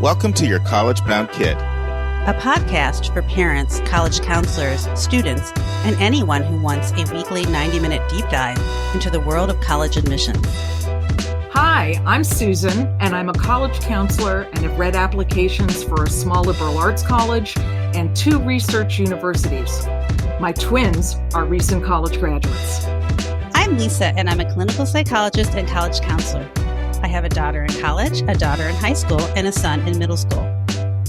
Welcome to Your College Bound Kid, a podcast for parents, college counselors, students, and anyone who wants a weekly 90-minute deep dive into the world of college admissions. Hi, I'm Susan, and I'm a college counselor and have read applications for a small liberal arts college and 2 research universities. My twins are recent college graduates. I'm Lisa, and I'm a clinical psychologist and college counselor. I have a daughter in college, a daughter in high school, and a son in middle school.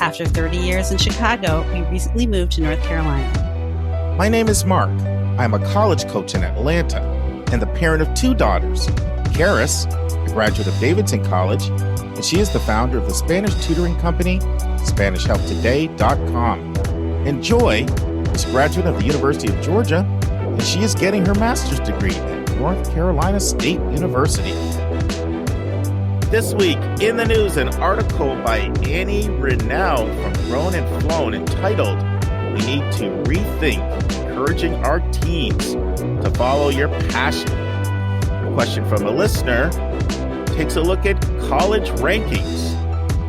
After 30 years in Chicago, we recently moved to North Carolina. My name is Mark. I'm a college coach in Atlanta and the parent of 2 daughters. Karis, a graduate of Davidson College, and she is the founder of the Spanish tutoring company, SpanishHelpToday.com. And Joy is a graduate of the University of Georgia, and she is getting her master's degree at North Carolina State University. This week in the news, an article by Annie Reneau from Grown and Flown entitled, "We Need to Rethink, Encouraging Our Teens to Follow Your Passion." A question from a listener takes a look at college rankings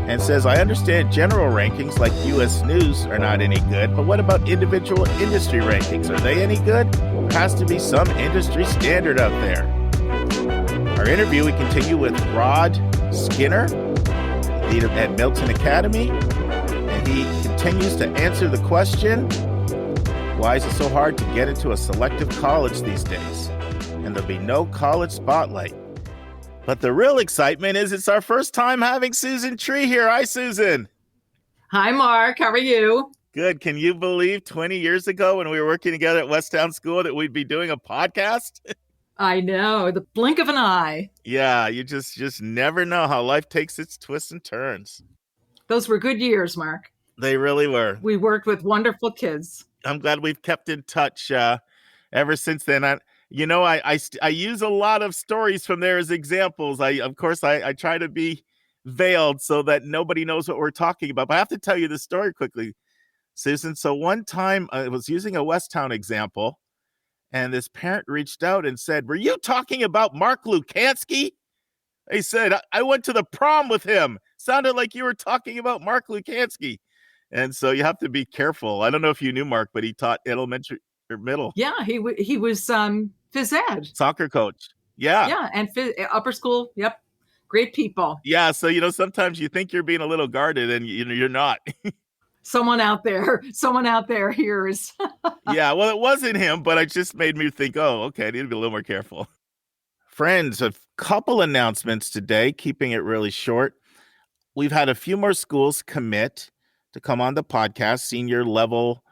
and says, I understand general rankings like U.S. News are not any good, but what about individual industry rankings? Are they any good? There has to be some industry standard out there. Our interview, we continue with Rod Skinner, leader at Milton Academy, and he continues to answer the question, why is it so hard to get into a selective college these days? And there'll be no college spotlight. But the real excitement is it's our first time having Susan Tree here. Hi, Susan. Hi, Mark. How are you? Good. Can you believe 20 years ago when we were working together at Westtown School that we'd be doing a podcast? I know, the blink of an eye. Yeah, you just never know how life takes its twists and turns. Those were good years, Mark. They really were. We worked with wonderful kids. I'm glad we've kept in touch ever since then. I use a lot of stories from there as examples. I try to be veiled so that nobody knows what we're talking about. But I have to tell you the story quickly, Susan. So one time I was using a Westtown example, and this parent reached out and said, "Were you talking about Mark Lukansky?" He said, I went to the prom with him. Sounded like you were talking about Mark Lukansky. And so you have to be careful. I don't know if you knew Mark, but he taught elementary or middle. Yeah, he was phys ed. Soccer coach. Yeah. Yeah, and upper school. Yep. Great people. Yeah, so, sometimes you think you're being a little guarded and, you're not. Someone out there hears. Yeah, well, it wasn't him, but it just made me think, oh, okay, I need to be a little more careful. Friends, a couple announcements today, keeping it really short. We've had a few more schools commit to come on the podcast, senior level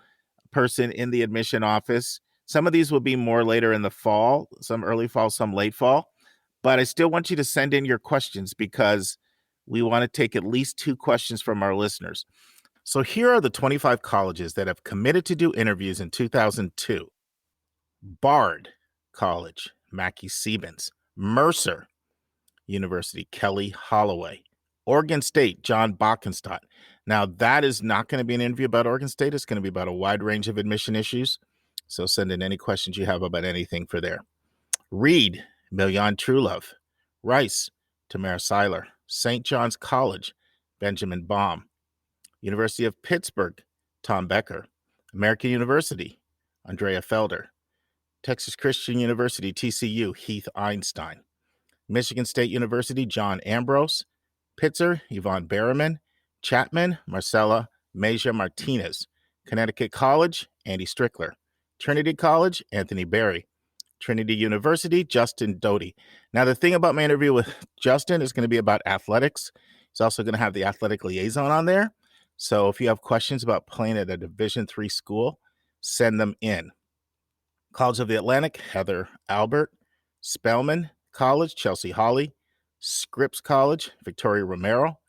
person in the admission office. Some of these will be more later in the fall, some early fall, some late fall. But I still want you to send in your questions because we want to take at least 2 questions from our listeners. So here are the 25 colleges that have committed to do interviews in 2002. Bard College, Mackie Siebens. Mercer University, Kelly Holloway. Oregon State, John Bockenstadt. Now, that is not going to be an interview about Oregon State. It's going to be about a wide range of admission issues. So send in any questions you have about anything for there. Reed, Miljan Trulove. Rice, Tamara Seiler. St. John's College, Benjamin Baum. University of Pittsburgh, Tom Becker. American University, Andrea Felder. Texas Christian University, TCU, Heath Einstein. Michigan State University, John Ambrose. Pitzer, Yvonne Berriman. Chapman, Marcella Meja Martinez. Connecticut College, Andy Strickler. Trinity College, Anthony Berry. Trinity University, Justin Doty. Now, the thing about my interview with Justin is going to be about athletics. He's also going to have the athletic liaison on there. So if you have questions about playing at a Division III school, send them in. College of the Atlantic, Heather Albert. Spelman College, Chelsea Hawley. Scripps College, Victoria Romero.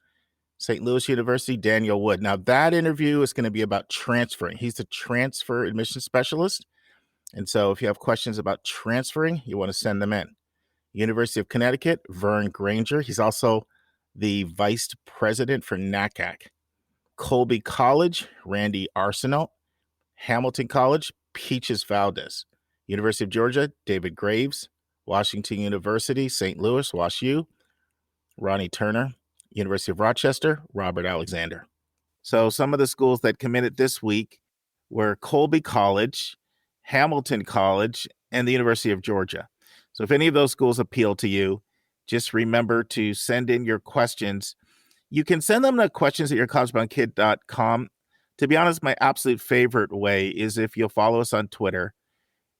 St. Louis University, Daniel Wood. Now, that interview is going to be about transferring. He's the transfer admission specialist. And so if you have questions about transferring, you want to send them in. University of Connecticut, Vern Granger. He's also the vice president for NACAC. Colby College, Randy Arsenault. Hamilton College, Peaches Valdez. University of Georgia, David Graves. Washington University, St. Louis, WashU. Ronnie Turner. University of Rochester, Robert Alexander. So some of the schools that committed this week were Colby College, Hamilton College, and the University of Georgia. So if any of those schools appeal to you, just remember to send in your questions. You can send them to questions@yourcollegeboundkid.com. To be honest, my absolute favorite way is if you'll follow us on Twitter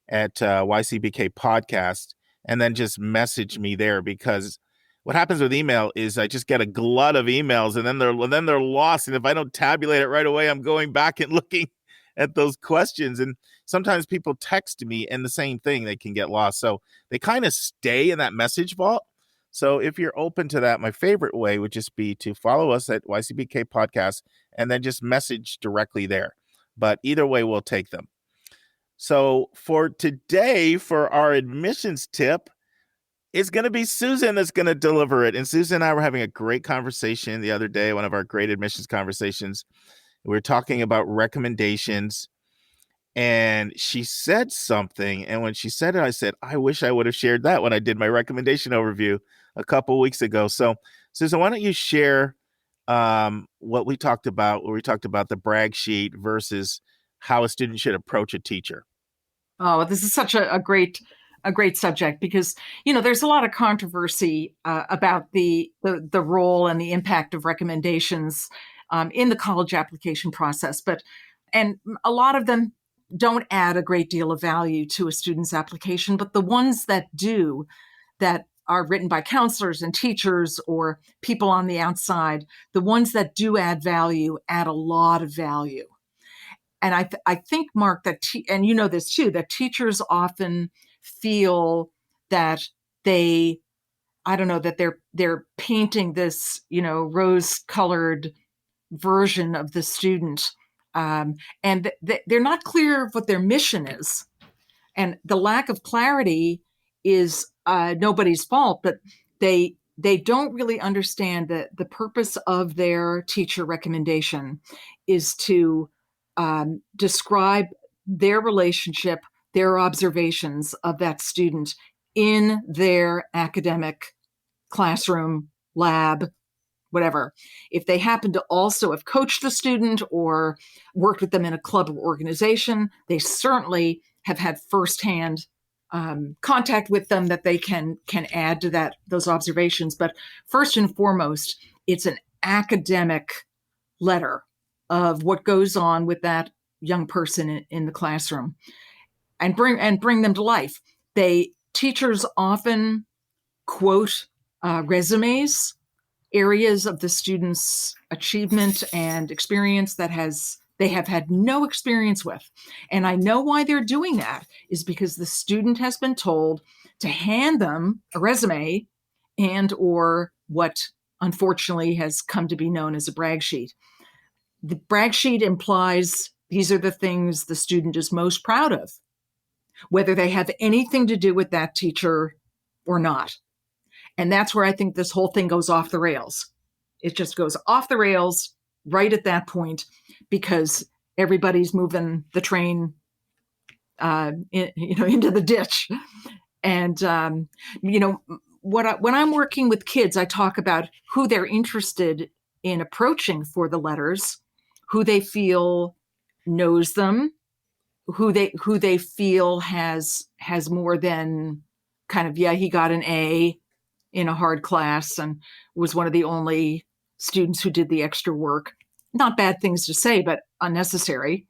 at YCBK Podcast, and then just message me there, because what happens with email is I just get a glut of emails, and then they're lost. And if I don't tabulate it right away, I'm going back and looking at those questions. And sometimes people text me and the same thing, they can get lost. So they kind of stay in that message vault. So if you're open to that, my favorite way would just be to follow us at YCBK Podcast and then just message directly there. But either way, we'll take them. So for today, for our admissions tip, it's going to be Susan that's going to deliver it. And Susan and I were having a great conversation the other day, one of our great admissions conversations. We were talking about recommendations, and she said something. And when she said it, I said, I wish I would have shared that when I did my recommendation overview a couple of weeks ago. So Susan, why don't you share what we talked about, where we talked about the brag sheet versus how a student should approach a teacher. Oh, this is such a great subject, because there's a lot of controversy about the role and the impact of recommendations in the college application process, and a lot of them don't add a great deal of value to a student's application. But the ones that do, that are written by counselors and teachers or people on the outside, the ones that do add value add a lot of value. And I think, Mark, that and you know this too, that teachers often feel that they're painting this, rose-colored version of the student, and they're not clear of what their mission is. And the lack of clarity is nobody's fault, but they don't really understand that the purpose of their teacher recommendation is to describe their relationship, their observations of that student in their academic classroom, lab, whatever. If they happen to also have coached the student or worked with them in a club or organization, they certainly have had firsthand contact with them that they can add to those observations. But first and foremost, it's an academic letter of what goes on with that young person in the classroom, and bring them to life. Teachers often quote resumes, areas of the student's achievement and experience that they have had no experience with. And I know why they're doing that is because the student has been told to hand them a resume and or what unfortunately has come to be known as a brag sheet. The brag sheet implies these are the things the student is most proud of, whether they have anything to do with that teacher or not. And that's where I think this whole thing goes off the rails. It just goes off the rails right at that point, because everybody's moving the train into the ditch. And when I'm working with kids, I talk about who they're interested in approaching for the letters, who they feel knows them, who they feel has more than kind of, he got an A in a hard class and was one of the only students who did the extra work. Not bad things to say, but unnecessary.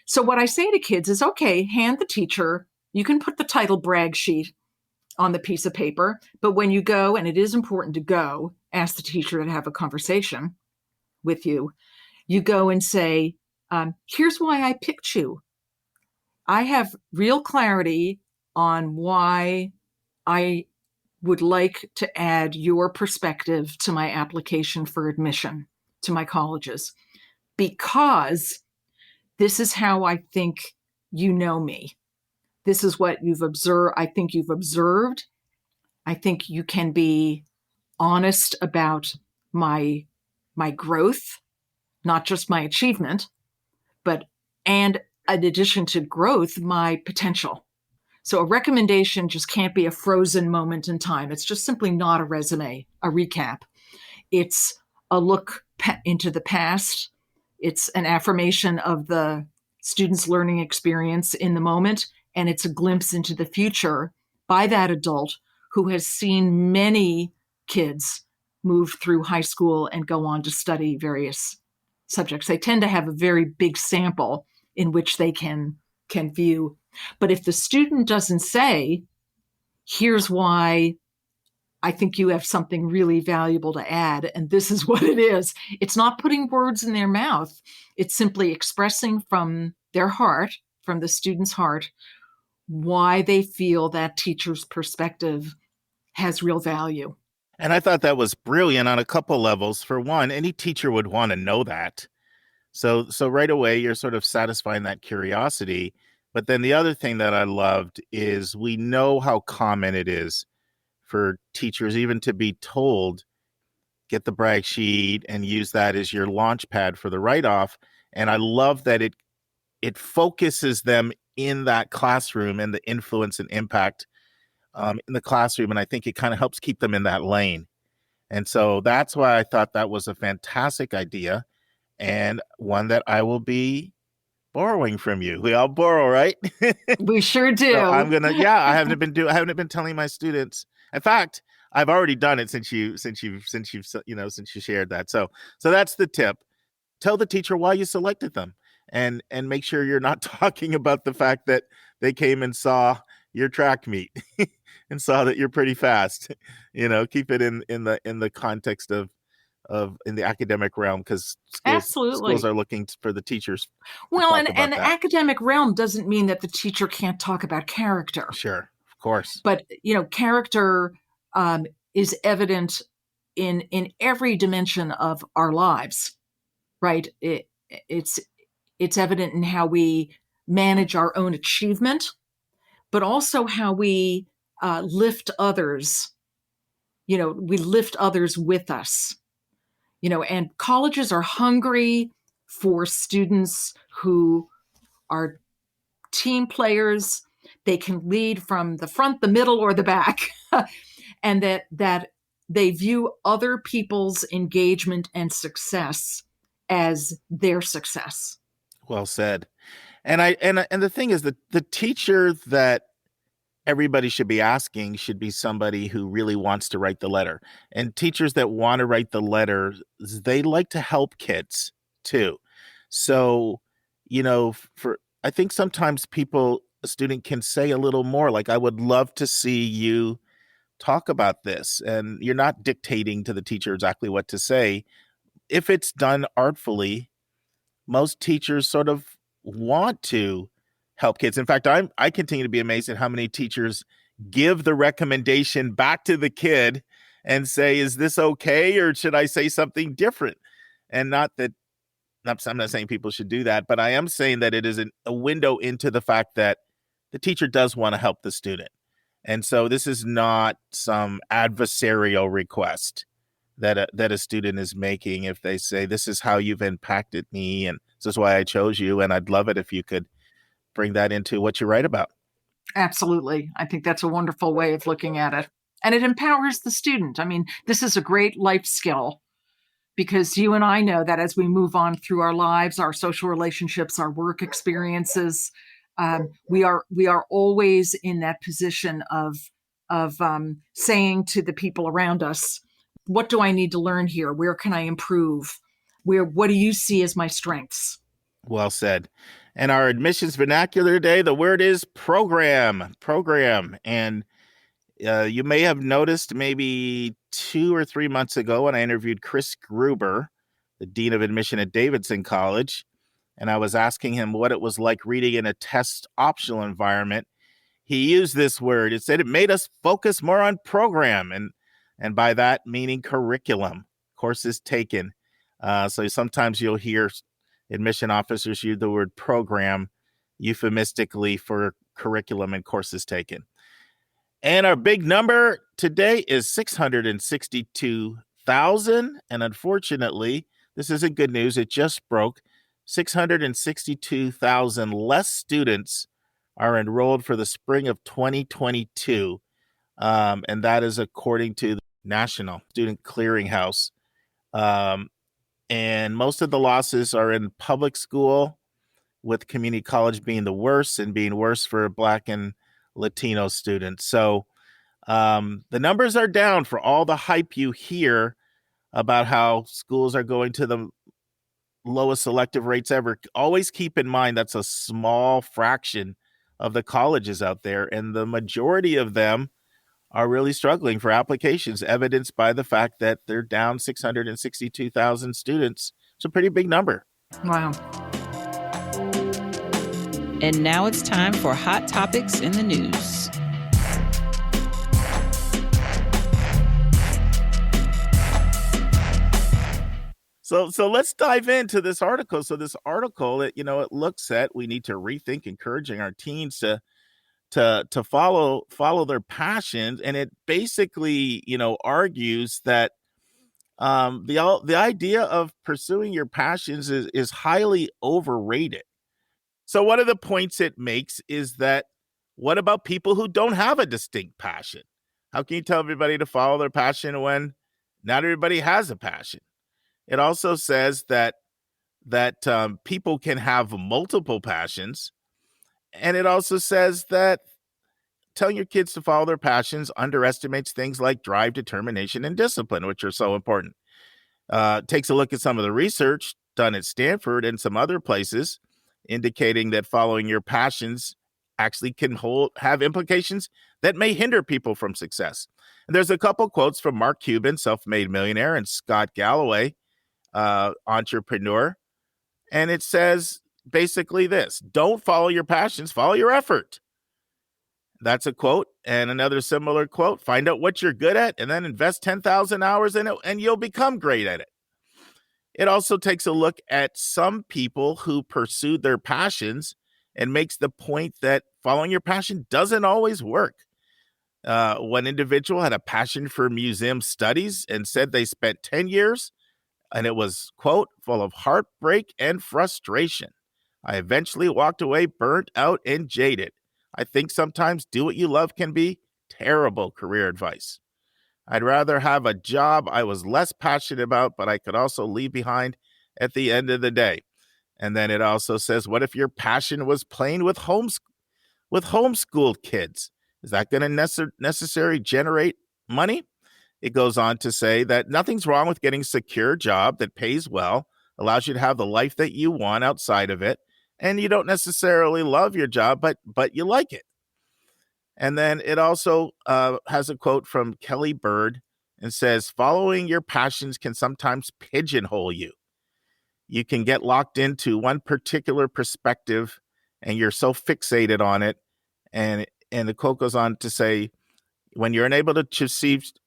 So what I say to kids is, okay, hand the teacher, you can put the title brag sheet on the piece of paper, but when you go, and it is important to go, ask the teacher to have a conversation with you, you go and say, here's why I picked you. I have real clarity on why I would like to add your perspective to my application for admission to my colleges, because this is how I think you know me. This is what you've observed. I think you've observed. I think you can be honest about my growth, not just my achievement, and in addition to growth, my potential. So a recommendation just can't be a frozen moment in time. It's just simply not a resume, a recap. It's a look into the past. It's an affirmation of the student's learning experience in the moment, and it's a glimpse into the future by that adult who has seen many kids move through high school and go on to study various subjects. They tend to have a very big sample in which they can view. But if the student doesn't say, here's why I think you have something really valuable to add, and this is what it is, it's not putting words in their mouth. It's simply expressing from their heart, from the student's heart, why they feel that teacher's perspective has real value. And I thought that was brilliant on a couple levels. For one, any teacher would want to know that. So right away, you're sort of satisfying that curiosity. But then the other thing that I loved is we know how common it is for teachers even to be told, get the brag sheet and use that as your launch pad for the write-off. And I love that it focuses them in that classroom and the influence and impact in the classroom. And I think it kind of helps keep them in that lane. And so that's why I thought that was a fantastic idea and one that I will be borrowing from you. We all borrow, right? We sure do. So I'm gonna, I haven't been telling my students. In fact, I've already done it since you shared that. So that's the tip. Tell the teacher why you selected them, and make sure you're not talking about the fact that they came and saw your track meet and saw that you're pretty fast. Keep it in the context of in the academic realm, because schools are looking for the teachers. Well, and the academic realm doesn't mean that the teacher can't talk about character. Sure, of course. But character is evident in every dimension of our lives, right? It's evident in how we manage our own achievement, but also how we lift others. We lift others with us. And colleges are hungry for students who are team players. They can lead from the front, the middle, or the back, and that they view other people's engagement and success as their success. Well said. And the thing is that the teacher that everybody should be asking should be somebody who really wants to write the letter. And teachers that want to write the letter, they like to help kids too. So, I think sometimes a student can say a little more, like, I would love to see you talk about this. And you're not dictating to the teacher exactly what to say. If it's done artfully, most teachers sort of want to help kids. In fact, I continue to be amazed at how many teachers give the recommendation back to the kid and say, is this okay, or should I say something different? And I'm not saying people should do that, but I am saying that it is a window into the fact that the teacher does want to help the student. And so this is not some adversarial request that a student is making if they say, this is how you've impacted me, and this is why I chose you, and I'd love it if you could bring that into what you write about. Absolutely. I think that's a wonderful way of looking at it. And it empowers the student. I mean, this is a great life skill, because you and I know that as we move on through our lives, our social relationships, our work experiences, we are always in that position of saying to the people around us, what do I need to learn here? Where can I improve? What do you see as my strengths? Well said. And our admissions vernacular today, the word is program. And you may have noticed maybe 2 or 3 months ago when I interviewed Chris Gruber, the Dean of Admission at Davidson College, and I was asking him what it was like reading in a test optional environment. He used this word. It said it made us focus more on program, and by that meaning curriculum, courses taken. So sometimes you'll hear admission officers use the word program euphemistically for curriculum and courses taken. And our big number today is 662,000. And unfortunately, this isn't good news. It just broke. 662,000 less students are enrolled for the spring of 2022. And that is according to the National Student Clearinghouse. Um, and most of the losses are in public school, with community college being the worst and being worse for Black and Latino students. So the numbers are down for all the hype you hear about how schools are going to the lowest selective rates ever. Always keep in mind that's a small fraction of the colleges out there, and the majority of them are really struggling for applications, evidenced by the fact that they're down 662,000 students. It's a pretty big number. Wow. And now it's time for Hot Topics in the News. So let's dive into this article. So this article, it looks at, we need to rethink encouraging our teens to follow their passions, and it basically argues that the idea of pursuing your passions is highly overrated. So one of the points it makes is that, what about people who don't have a distinct passion? How can you tell everybody to follow their passion when not everybody has a passion? It also says that people can have multiple passions, and it also says that telling your kids to follow their passions underestimates things like drive, determination, and discipline, which are so important. Takes a look at some of the research done at Stanford and some other places, indicating that following your passions actually can have implications that may hinder people from success. And there's a couple quotes from Mark Cuban, self-made millionaire, and Scott Galloway, entrepreneur. And it says basically this: don't follow your passions, follow your effort. That's a quote. And another similar quote: find out what you're good at and then invest 10,000 hours in it and you'll become great at it. It also takes a look at some people who pursued their passions and makes the point that following your passion doesn't always work. One individual had a passion for museum studies and said they spent 10 years and it was, quote, full of heartbreak and frustration. I eventually walked away burnt out and jaded. I think sometimes do what you love can be terrible career advice. I'd rather have a job I was less passionate about, but I could also leave behind at the end of the day. And then it also says, what if your passion was playing with homeschooled kids? Is that going to necessarily generate money? It goes on to say that nothing's wrong with getting a secure job that pays well, allows you to have the life that you want outside of it, and you don't necessarily love your job, but you like it. And then it also has a quote from Kelly Bird and says, following your passions can sometimes pigeonhole you. You can get locked into one particular perspective and you're so fixated on it. And the quote goes on to say, when you're unable to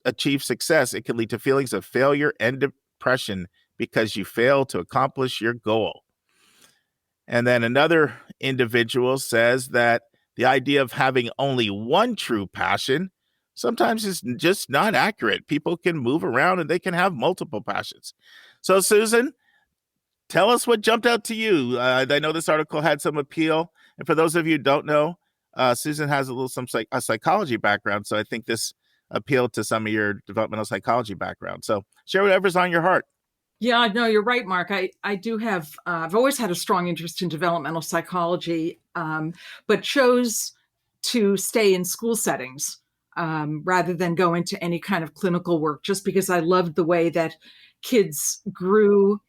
achieve success, it can lead to feelings of failure and depression because you fail to accomplish your goal. And then another individual says that the idea of having only one true passion sometimes is just not accurate. People can move around and they can have multiple passions. So, Susan, tell us what jumped out to you. I know this article had some appeal. And for those of you who don't know, Susan has a psychology background. So I think this appealed to some of your developmental psychology background. So share whatever's on your heart. Yeah, no, you're right, Mark. I do have, I've always had a strong interest in developmental psychology, but chose to stay in school settings rather than go into any kind of clinical work, just because I loved the way that kids grew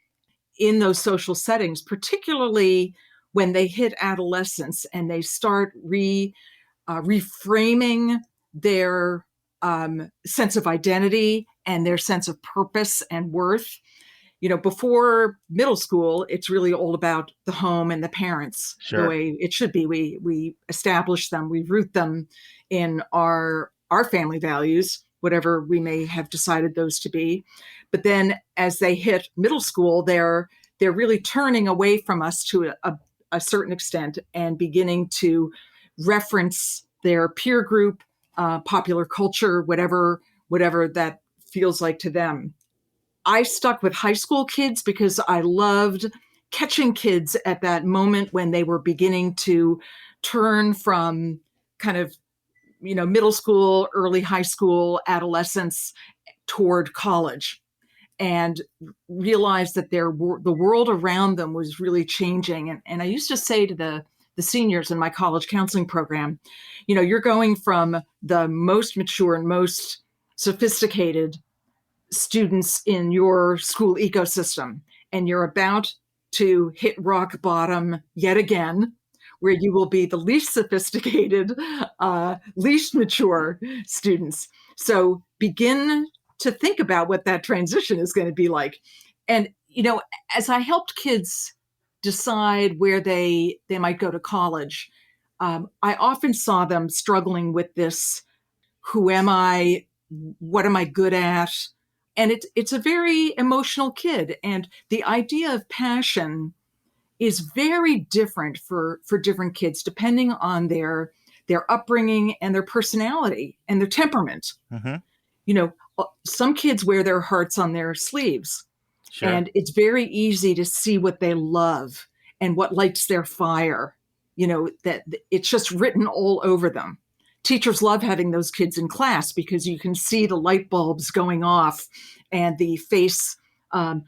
in those social settings, particularly when they hit adolescence and they start reframing their sense of identity and their sense of purpose and worth. You know, before middle school, it's really all about the home and the parents, Sure. the way it should be. We establish them, we root them in our family values, whatever we may have decided those to be. But then as they hit middle school, they're really turning away from us to a certain extent and beginning to reference their peer group, popular culture, whatever that feels like to them. I stuck with high school kids because I loved catching kids at that moment when they were beginning to turn from kind of, middle school, early high school, adolescence toward college. and realized that the world around them was really changing. And I used to say to the seniors in my college counseling program, you're going from the most mature and most sophisticated students in your school ecosystem, and you're about to hit rock bottom yet again, where you will be the least sophisticated, least mature students. So begin to think about what that transition is going to be like. And, as I helped kids decide where they might go to college, I often saw them struggling with this: who am I? What am I good at? And it's a very emotional kid. And the idea of passion is very different for different kids, depending on their upbringing and their personality and their temperament. Some kids wear their hearts on their sleeves. Sure. And it's very easy to see what they love and what lights their fire, that it's just written all over them. Teachers love having those kids in class because you can see the light bulbs going off and the face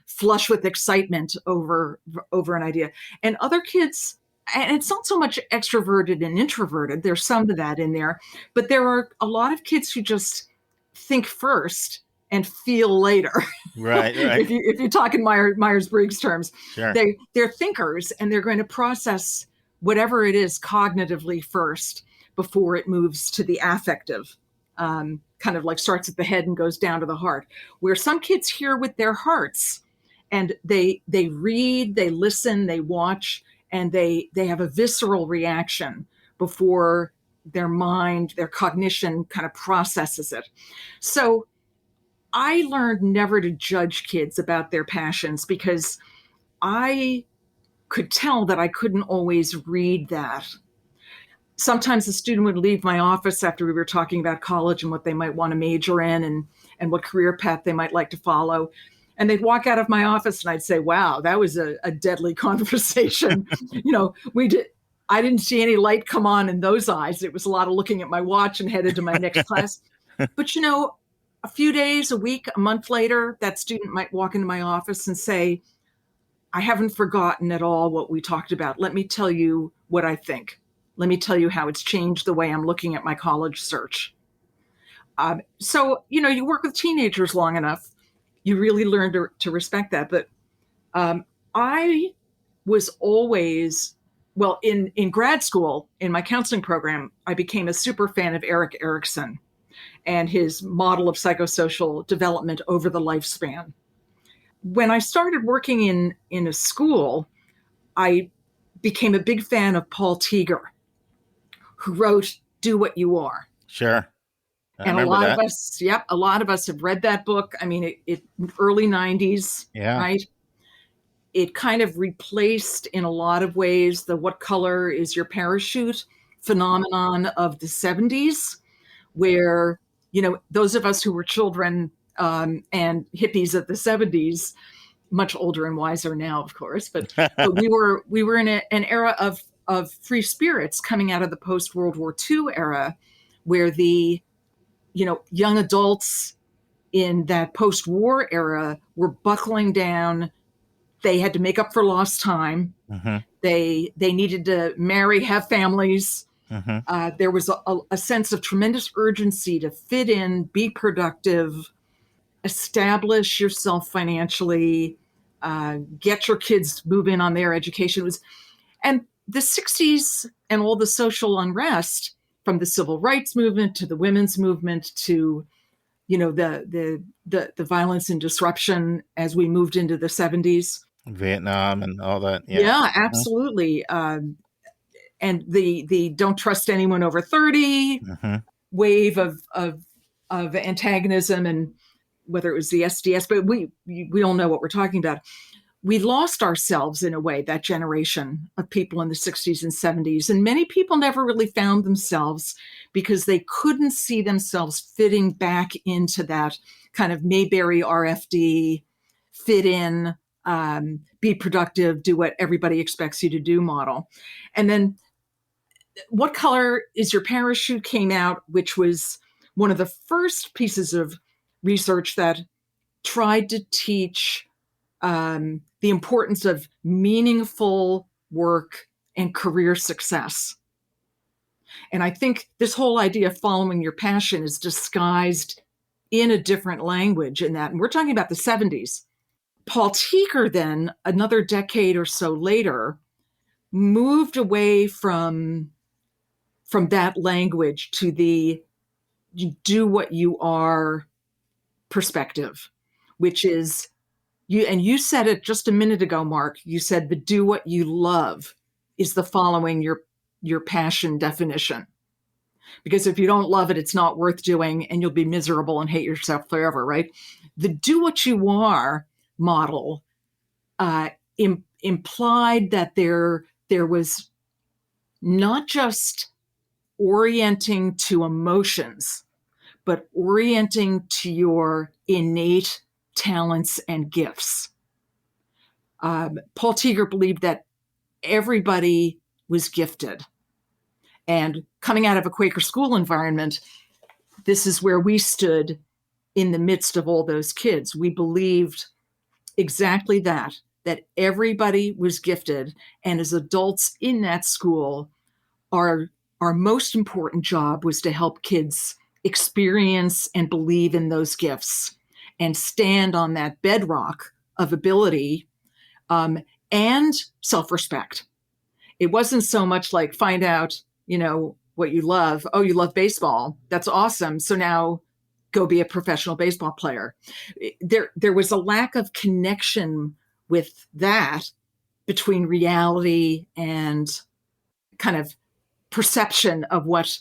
flush with excitement over an idea. And other kids, and it's not so much extroverted and introverted, there's some of that in there, but there are a lot of kids who just think first and feel later. Right. if you talk in Myers-Briggs terms, sure. They're thinkers, and they're going to process whatever it is cognitively first before it moves to the affective, kind of like starts at the head and goes down to the heart, where some kids hear with their hearts, and they read, they listen, they watch, and they have a visceral reaction before their mind, their cognition kind of processes it. So I learned never to judge kids about their passions, because I could tell that I couldn't always read that. Sometimes a student would leave my office after we were talking about college and what they might want to major in and what career path they might like to follow. And they'd walk out of my office and I'd say, wow, that was a deadly conversation. I didn't see any light come on in those eyes. It was a lot of looking at my watch and headed to my next class. But, a few days, a week, a month later, that student might walk into my office and say, I haven't forgotten at all what we talked about. Let me tell you what I think. Let me tell you how it's changed the way I'm looking at my college search. So, you work with teenagers long enough, you really learn to respect that. But I was always, in grad school, in my counseling program, I became a super fan of Erik Erikson and his model of psychosocial development over the lifespan. When I started working in a school, I became a big fan of Paul Teager, who wrote Do What You Are. Sure. And a lot of us have read that book. I mean, it early 90s, right? It kind of replaced, in a lot of ways, the what color is your parachute phenomenon of the 70s, where, those of us who were children and hippies of the 70s, much older and wiser now, of course, but we were in an era of free spirits coming out of the post-World War II era, where the young adults in that post-war era were buckling down. They had to make up for lost time. Mm-hmm. They needed to marry, have families. Mm-hmm. There was a sense of tremendous urgency to fit in, be productive, establish yourself financially, get your kids move in on their education. And the 60s and all the social unrest, from the civil rights movement to the women's movement to, the violence and disruption as we moved into the 70s. Vietnam and all that. Yeah, absolutely. And the don't trust anyone over 30 wave of antagonism, and whether it was the SDS, but we all know what we're talking about. We lost ourselves in a way, that generation of people in the 60s and 70s. And many people never really found themselves because they couldn't see themselves fitting back into that kind of Mayberry RFD, fit in, be productive, do what everybody expects you to do model. And then What Color is Your Parachute came out, which was one of the first pieces of research that tried to teach the importance of meaningful work and career success. And I think this whole idea of following your passion is disguised in a different language in that. And we're talking about the 70s. Paul Teacher then, another decade or so later, moved away from that language to the you do what you are perspective, which is you said it just a minute ago, Mark. You said the do what you love is the following your passion definition. Because if you don't love it, it's not worth doing and you'll be miserable and hate yourself forever, right? The do what you are model implied that there was not just orienting to emotions, but orienting to your innate talents and gifts. Paul Teacher believed that everybody was gifted. And coming out of a Quaker school environment, this is where we stood in the midst of all those kids. We believed exactly that everybody was gifted. And as adults in that school, our most important job was to help kids experience and believe in those gifts and stand on that bedrock of ability and self-respect. It wasn't so much like find out, what you love. Oh, you love baseball. That's awesome. So now go be a professional baseball player. There was a lack of connection with that between reality and kind of perception of what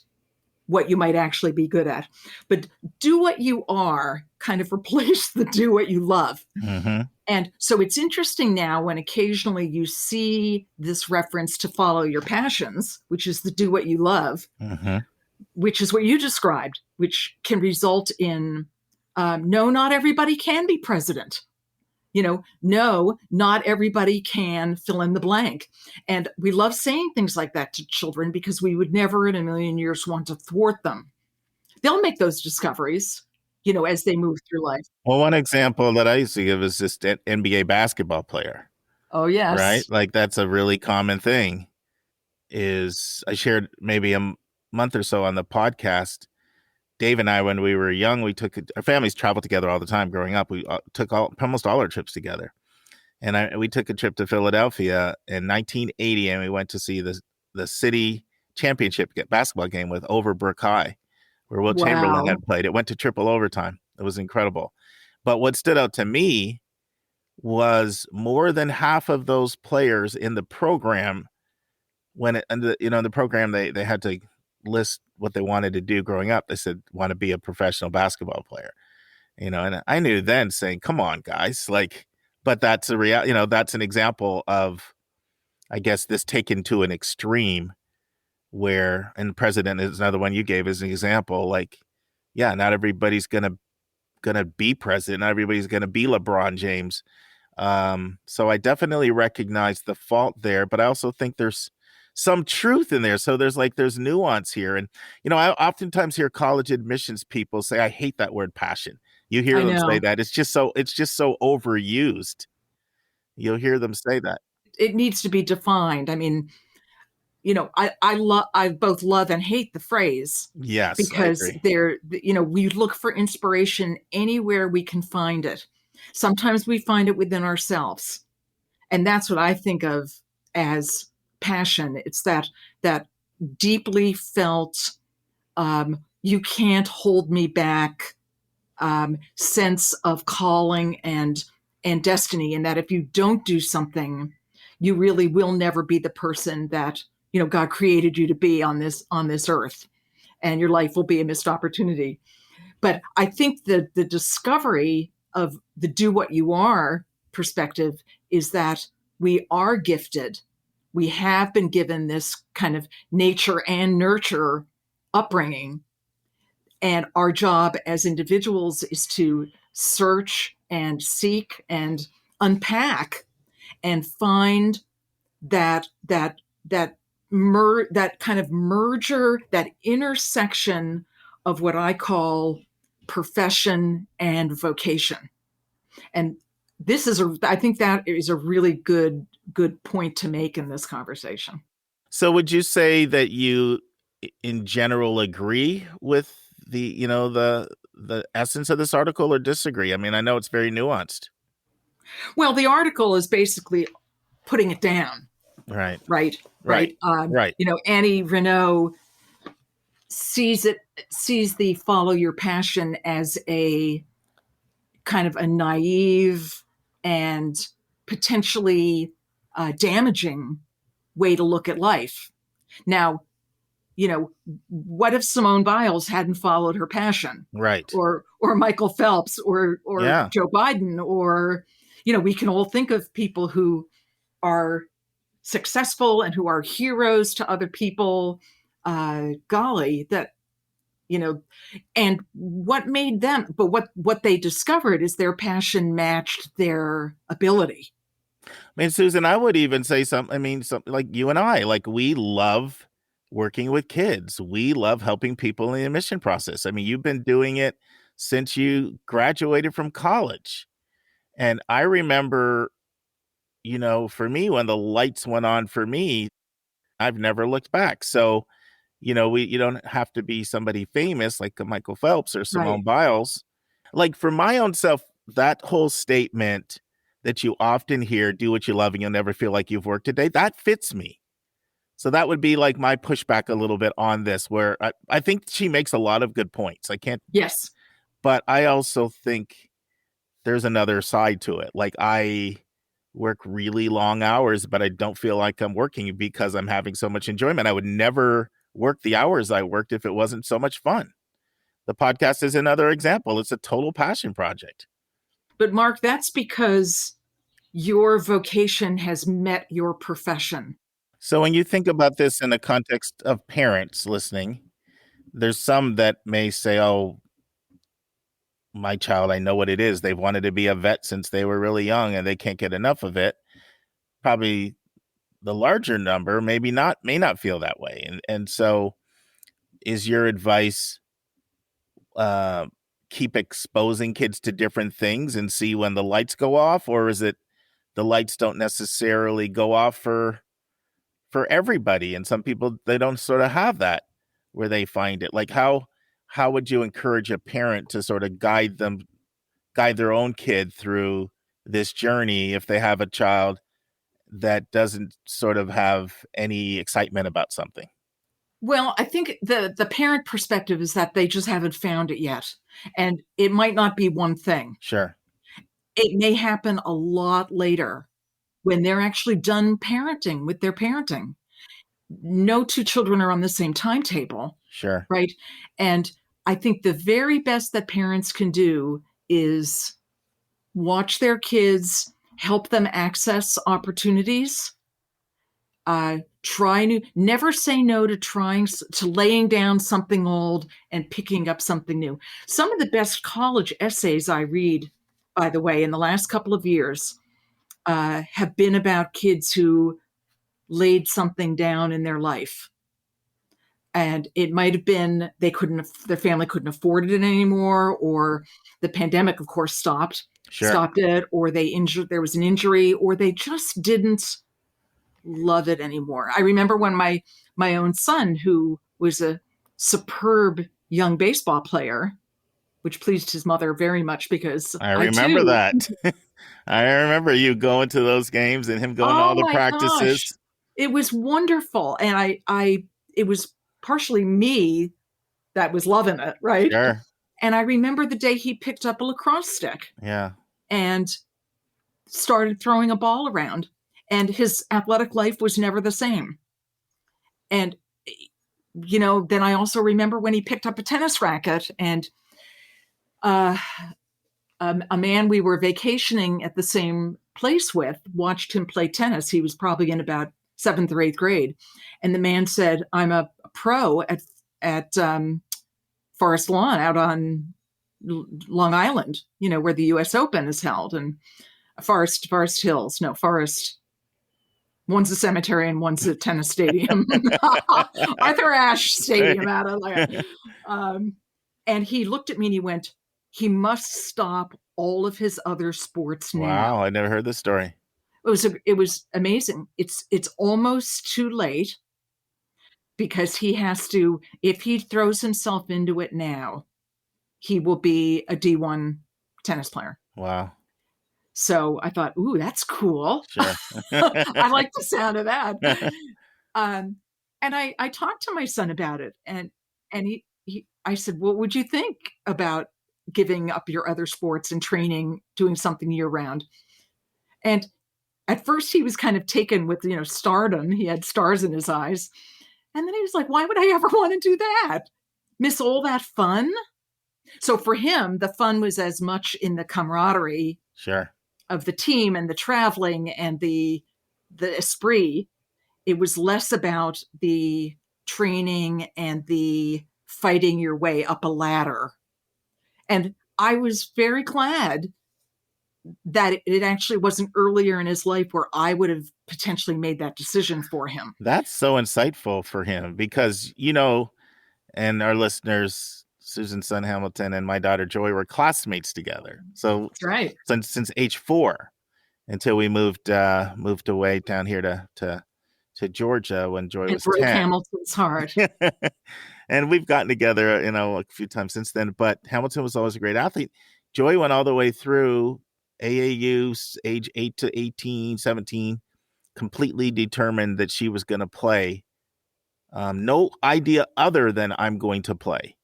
you might actually be good at. But do what you are kind of replaced the do what you love. Mm-hmm. And so it's interesting now when occasionally you see this reference to follow your passions, which is the do what you love, Mm-hmm. which is what you described, which can result in, no, not everybody can be president. No, not everybody can fill in the blank. And we love saying things like that to children because we would never in a million years want to thwart them. They'll make those discoveries, as they move through life. Well, one example that I used to give is just an NBA basketball player, Oh, yes. right? Like that's a really common thing. Is I shared maybe a month or so on the podcast. Dave and I, when we were young, our families traveled together all the time growing up. We took almost all our trips together. And we took a trip to Philadelphia in 1980, and we went to see the city championship basketball game with Overbrook High, where Will Chamberlain had played. It went to triple overtime. It was incredible. But what stood out to me was more than half of those players in the program, in the program, they had to list what they wanted to do growing up. They said, want to be a professional basketball player, and I knew then saying, come on, guys, but that's a that's an example of, I guess, this taken to an extreme where, and the president is another one you gave as an example, not everybody's going to be president. Not everybody's going to be LeBron James. So I definitely recognize the fault there, but I also think there's some truth in there. So there's nuance here. And, I oftentimes hear college admissions people say, I hate that word passion. You hear them say that. It's just so overused. You'll hear them say that. It needs to be defined. I mean, I both love and hate the phrase. Yes, because we look for inspiration anywhere we can find it. Sometimes we find it within ourselves. And that's what I think of as passion. It's that deeply felt, you can't hold me back sense of calling and destiny. And that if you don't do something, you really will never be the person that, God created you to be on this earth, and your life will be a missed opportunity. But I think the discovery of the do what you are perspective is that we are gifted. We have been given this kind of nature and nurture upbringing. And our job as individuals is to search and seek and unpack and find that kind of merger, that intersection of what I call profession and vocation. And I think that is a really good point to make in this conversation. So would you say that you in general agree with the essence of this article or disagree? I mean, I know it's very nuanced. Well, the article is basically putting it down. Right. Right. Right. Annie Reneau sees the follow your passion as a kind of a naive and potentially damaging way to look at life. Now, what if Simone Biles hadn't followed her passion? Right. Or Michael Phelps or Joe Biden, or, we can all think of people who are successful and who are heroes to other people. Golly, that, and what made them, but what they discovered is their passion matched their ability. I mean, Susan, I would even say something like you and I, like we love working with kids. We love helping people in the admission process. I mean, you've been doing it since you graduated from college. And I remember, for me, when the lights went on for me, I've never looked back. So, you don't have to be somebody famous like Michael Phelps or Simone Biles. Like for my own self, that whole statement that you often hear, do what you love and you'll never feel like you've worked a day, that fits me. So that would be like my pushback a little bit on this, where I think she makes a lot of good points. Yes. But I also think there's another side to it. Like I work really long hours, but I don't feel like I'm working because I'm having so much enjoyment. I would never work the hours I worked if it wasn't so much fun. The podcast is another example. It's a total passion project. But Mark, that's because your vocation has met your profession. So when you think about this in the context of parents listening, there's some that may say, oh, my child, I know what it is. They've wanted to be a vet since they were really young and they can't get enough of it. Probably the larger number may not feel that way. And so is your advice, keep exposing kids to different things and see when the lights go off? Or is it the lights don't necessarily go off for everybody? And some people, they don't sort of have that where they find it. Like how would you encourage a parent to sort of guide their own kid through this journey if they have a child that doesn't sort of have any excitement about something? Well, I think the parent perspective is that they just haven't found it yet. And it might not be one thing. Sure. It may happen a lot later when they're actually done parenting with their parenting. No two children are on the same timetable. Sure. Right. And I think the very best that parents can do is watch their kids, help them access opportunities, never say no to laying down something old and picking up something new. Some of the best college essays I read, by the way, in the last couple of years, have been about kids who laid something down in their life. And it might have been their family couldn't afford it anymore, or the pandemic, of course, stopped it, or there was an injury, or they just didn't love it anymore. I remember when my own son, who was a superb young baseball player, which pleased his mother very much because I remember that. I remember you going to those games and him going to all the practices. Gosh. It was wonderful. And it was partially me that was loving it, right? Sure. And I remember the day he picked up a lacrosse stick. Yeah. And started throwing a ball around. And his athletic life was never the same. And, then I also remember when he picked up a tennis racket, and a man we were vacationing at the same place with watched him play tennis. He was probably in about 7th or 8th grade. And the man said, I'm a pro at Forest Lawn out on Long Island, where the US Open is held, and Forest Hills. No, Forest. One's a cemetery and one's a tennis stadium. Arthur Ashe Stadium out of there. And he looked at me and he went, he must stop all of his other sports now. Wow, I never heard this story. It was amazing. It's almost too late because he has to, if he throws himself into it now, he will be a D1 tennis player. Wow. So I thought, ooh, that's cool. Sure. I like the sound of that. And I talked to my son about it, and I said, what would you think about giving up your other sports and training, doing something year round? And at first he was kind of taken with, stardom. He had stars in his eyes. And then he was like, why would I ever want to do that? Miss all that fun? So for him, the fun was as much in the camaraderie Sure. of the team and the traveling and the esprit. It was less about the training and the fighting your way up a ladder. And I was very glad that it actually wasn't earlier in his life where I would have potentially made that decision for him. That's so insightful for him because, and our listeners, Susan's son Hamilton and my daughter Joy were classmates together. So That's right. Since age 4 until we moved away down here to Georgia when Joy was 10. Hamilton's heart. And we've gotten together, a few times since then, but Hamilton was always a great athlete. Joy went all the way through AAU, age 8 to 18, 17, completely determined that she was going to play. No idea other than I'm going to play.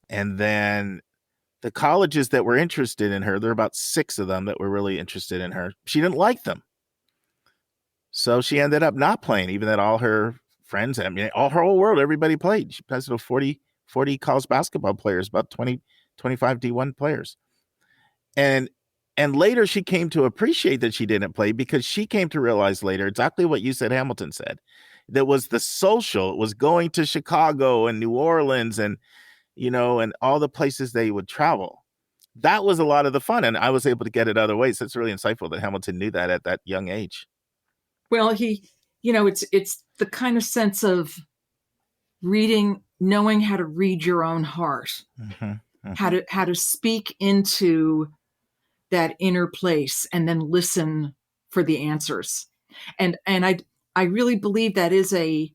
And then the colleges that were interested in her, there were about 6 of them that were really interested in her. She didn't like them. So she ended up not playing, even that all her friends, all her whole world, everybody played. She has 40 college basketball players, about 20, 25 D1 players. And later she came to appreciate that she didn't play because she came to realize later exactly what you said, Hamilton said. That was the social. It was going to Chicago and New Orleans and, and all the places they would travel. That was a lot of the fun. And I was able to get it other ways. So it's really insightful that Hamilton knew that at that young age. Well, it's the kind of sense of reading, knowing how to read your own heart, how to speak into that inner place and then listen for the answers. And I really believe that is a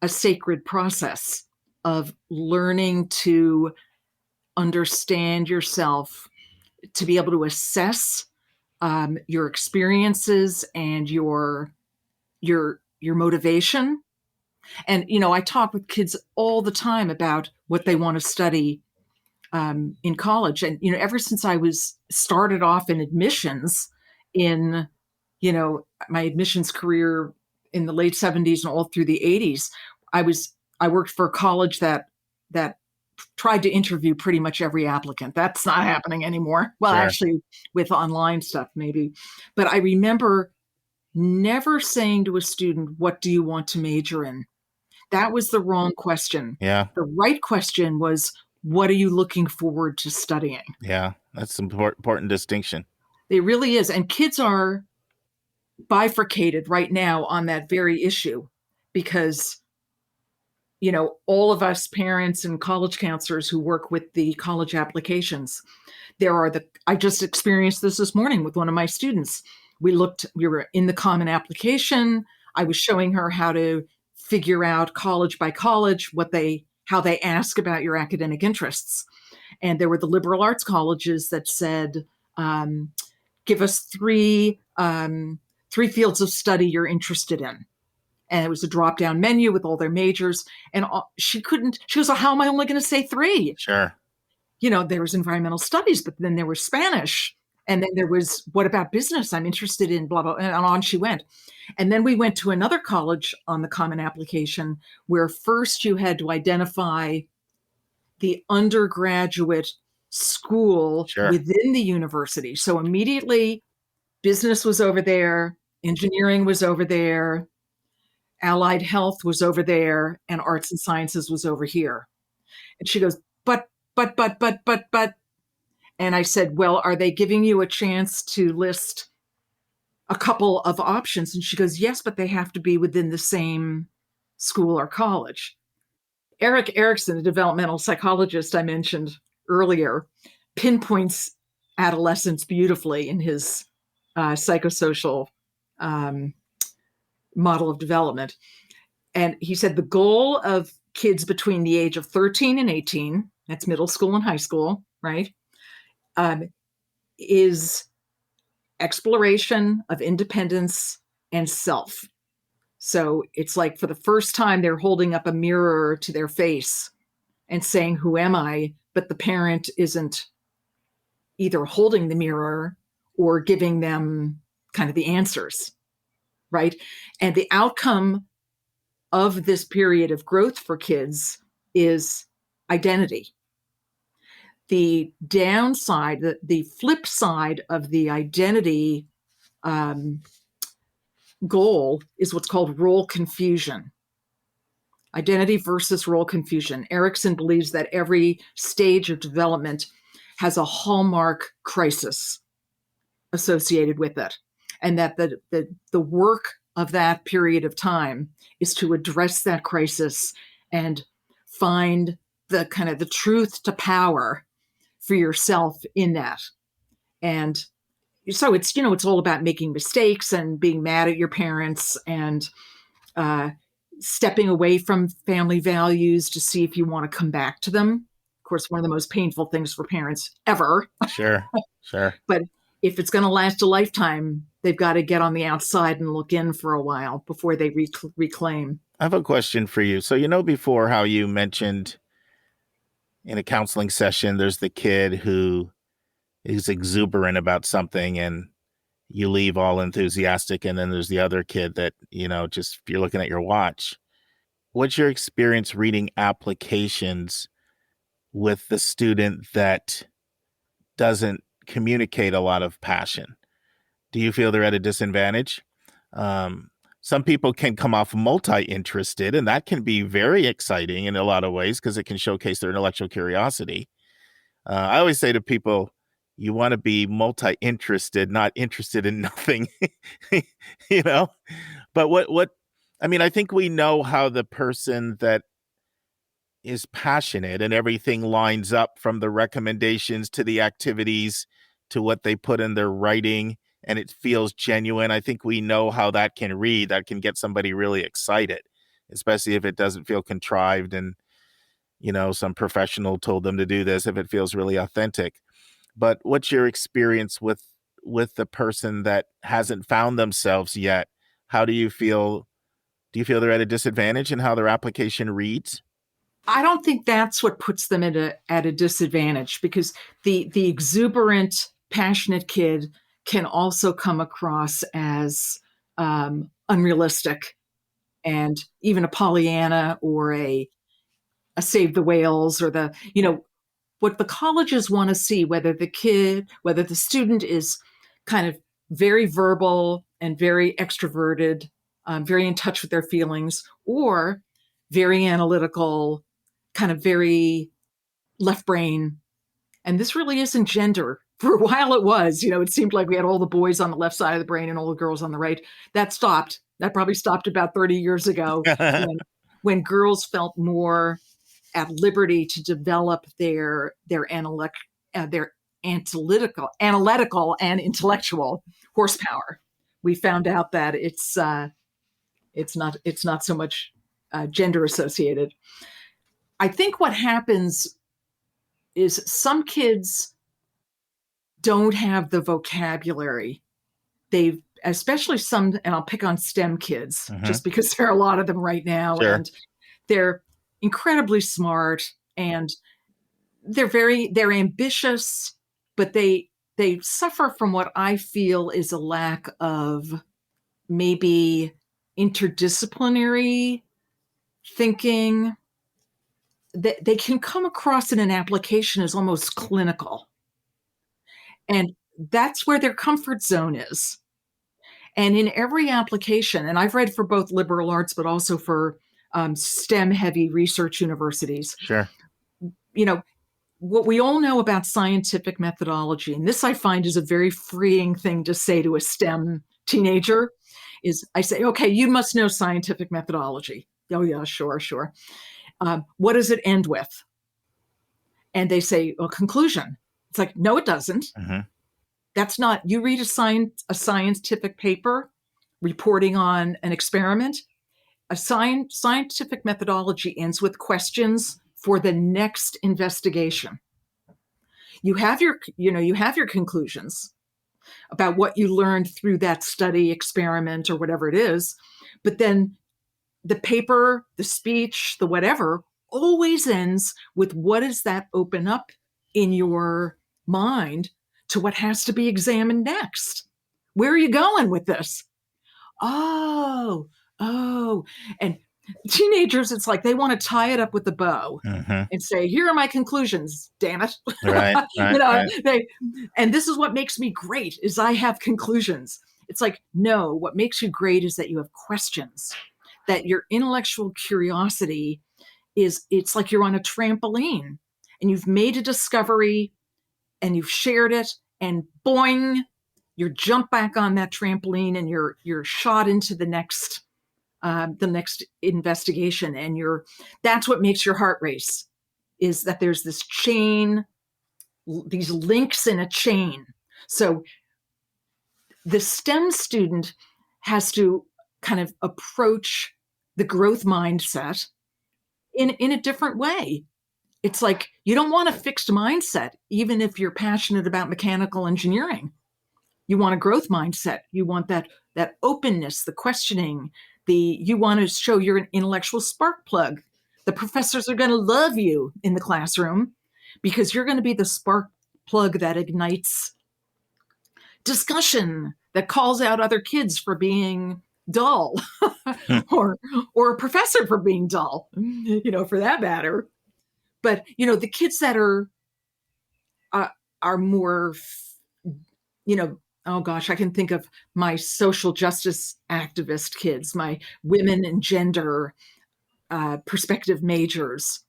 sacred process of learning to understand yourself, to be able to assess your experiences and your motivation. And, I talk with kids all the time about what they want to study in college. And, ever since I was started off in admissions in, my admissions career in the late 70s and all through the 80s, I worked for a college that tried to interview pretty much every applicant. That's not happening anymore. Well, Sure. Actually with online stuff, maybe. But I remember never saying to a student, what do you want to major in? That was the wrong question. Yeah. The right question was, what are you looking forward to studying? Yeah. That's an important distinction. It really is. And kids are bifurcated right now on that very issue because, all of us parents and college counselors who work with the college applications, I just experienced this morning with one of my students. We were in the common application. I was showing her how to figure out college by college, how they ask about your academic interests. And there were the liberal arts colleges that said, give us three fields of study you're interested in. And it was a drop-down menu with all their majors. And she goes, well, how am I only going to say 3? Sure. There was environmental studies, but then there was Spanish. And then there was, what about business? I'm interested in blah, blah, and on she went. And then we went to another college on the common application where first you had to identify the undergraduate school Sure. within the university. So immediately business was over there, engineering was over there, allied health was over there, and arts and sciences was over here. And she goes, but. And I said, well, are they giving you a chance to list a couple of options? And she goes, yes, but they have to be within the same school or college. Eric Erickson, the developmental psychologist I mentioned earlier, pinpoints adolescence beautifully in his psychosocial model of development. And he said the goal of kids between the age of 13 and 18, that's middle school and high school, right, is exploration of independence and self. So it's like for the first time, they're holding up a mirror to their face and saying, who am I? But the parent isn't either holding the mirror or giving them kind of the answers, right? And the outcome of this period of growth for kids is identity. The downside, the flip side of the identity goal is what's called role confusion. Identity versus role confusion. Erikson believes that every stage of development has a hallmark crisis associated with it, and that the work of that period of time is to address that crisis and find the kind of the truth to power for yourself in that. And so it's, it's all about making mistakes and being mad at your parents and stepping away from family values to see if you want to come back to them. Of course, one of the most painful things for parents ever. Sure. But if it's going to last a lifetime, they've got to get on the outside and look in for a while before they reclaim. I have a question for you. So, before how you mentioned in a counseling session, there's the kid who is exuberant about something and you leave all enthusiastic. And then there's the other kid that, just you're looking at your watch. What's your experience reading applications with the student that doesn't communicate a lot of passion? Do you feel they're at a disadvantage? Some people can come off multi-interested, and that can be very exciting in a lot of ways because it can showcase their intellectual curiosity. I always say to people, you want to be multi-interested, not interested in nothing, But I think we know how the person that is passionate and everything lines up from the recommendations to the activities to what they put in their writing, and it feels genuine. I think we know how that can read. That can get somebody really excited, especially if it doesn't feel contrived and, some professional told them to do this, if it feels really authentic. But what's your experience with the person that hasn't found themselves yet? How do you feel? Do you feel they're at a disadvantage in how their application reads? I don't think that's what puts them at a disadvantage, because the exuberant, passionate kid can also come across as unrealistic and even a Pollyanna or a Save the Whales or what the colleges want to see, whether the student is kind of very verbal and very extroverted, very in touch with their feelings, or very analytical, kind of very left brain. And this really isn't gender. For a while it was, it seemed like we had all the boys on the left side of the brain and all the girls on the right. That stopped. That probably stopped about 30 years ago when girls felt more at liberty to develop their analytical and intellectual horsepower. We found out that it's not so much gender associated. I think what happens is some kids don't have the vocabulary. Especially some, and I'll pick on STEM kids, just because there are a lot of them right now. Sure. And they're incredibly smart and they're ambitious, but they suffer from what I feel is a lack of maybe interdisciplinary thinking. They can come across in an application as almost clinical. And that's where their comfort zone is. And in every application, and I've read for both liberal arts, but also for STEM-heavy research universities. Sure. What we all know about scientific methodology, and this I find is a very freeing thing to say to a STEM teenager, is I say, okay, you must know scientific methodology. Oh yeah, sure. What does it end with? And they say, well, conclusion. It's like, no, it doesn't. Mm-hmm. That's not, you read a scientific paper reporting on an experiment. A scientific methodology ends with questions for the next investigation. You have your conclusions about what you learned through that study, experiment, or whatever it is. But then the paper, the speech, the whatever always ends with what does that open up in your mind to what has to be examined next? Where are you going with this? Oh, and teenagers, it's like they want to tie it up with a bow Mm-hmm. and say, here are my conclusions, damn it. Right, right. And this is what makes me great is I have conclusions. It's like, no, what makes you great is that you have questions, that your intellectual curiosity it's like you're on a trampoline and you've made a discovery and you've shared it and boing, you jump back on that trampoline and you're shot into the next investigation. And that's what makes your heart race, is that there's this chain, these links in a chain. So the STEM student has to kind of approach the growth mindset in a different way. It's like, you don't want a fixed mindset, even if you're passionate about mechanical engineering. You want a growth mindset. You want that openness, the questioning, you want to show you're an intellectual spark plug. The professors are going to love you in the classroom because you're going to be the spark plug that ignites discussion, that calls out other kids for being dull or a professor for being dull, for that matter. But, the kids that are more, oh gosh, I can think of my social justice activist kids, my women and gender perspective majors,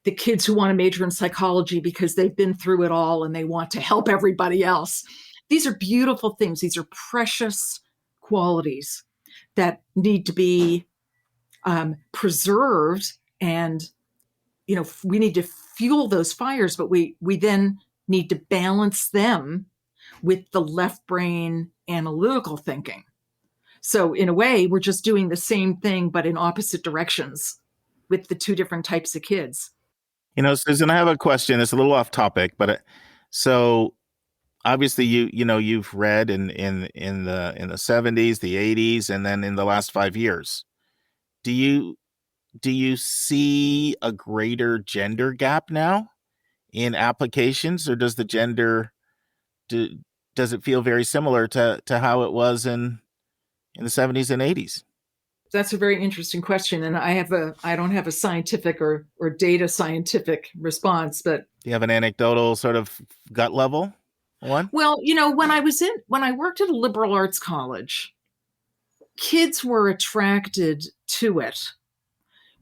the kids who want to major in psychology because they've been through it all and they want to help everybody else. These are beautiful things. These are precious qualities that need to be preserved, and we need to fuel those fires, but we then need to balance them with the left brain analytical thinking. So in a way, we're just doing the same thing, but in opposite directions with the two different types of kids. Susan, I have a question. It's a little off topic, but so obviously you've read in the 70s, the 80s, and then in the last 5 years. Do you see a greater gender gap now in applications, or does does it feel very similar to how it was in the 70s and 80s? That's a very interesting question, and I don't have a scientific or data scientific response, but do you have an anecdotal sort of gut level one? Well, when I worked at a liberal arts college, kids were attracted to it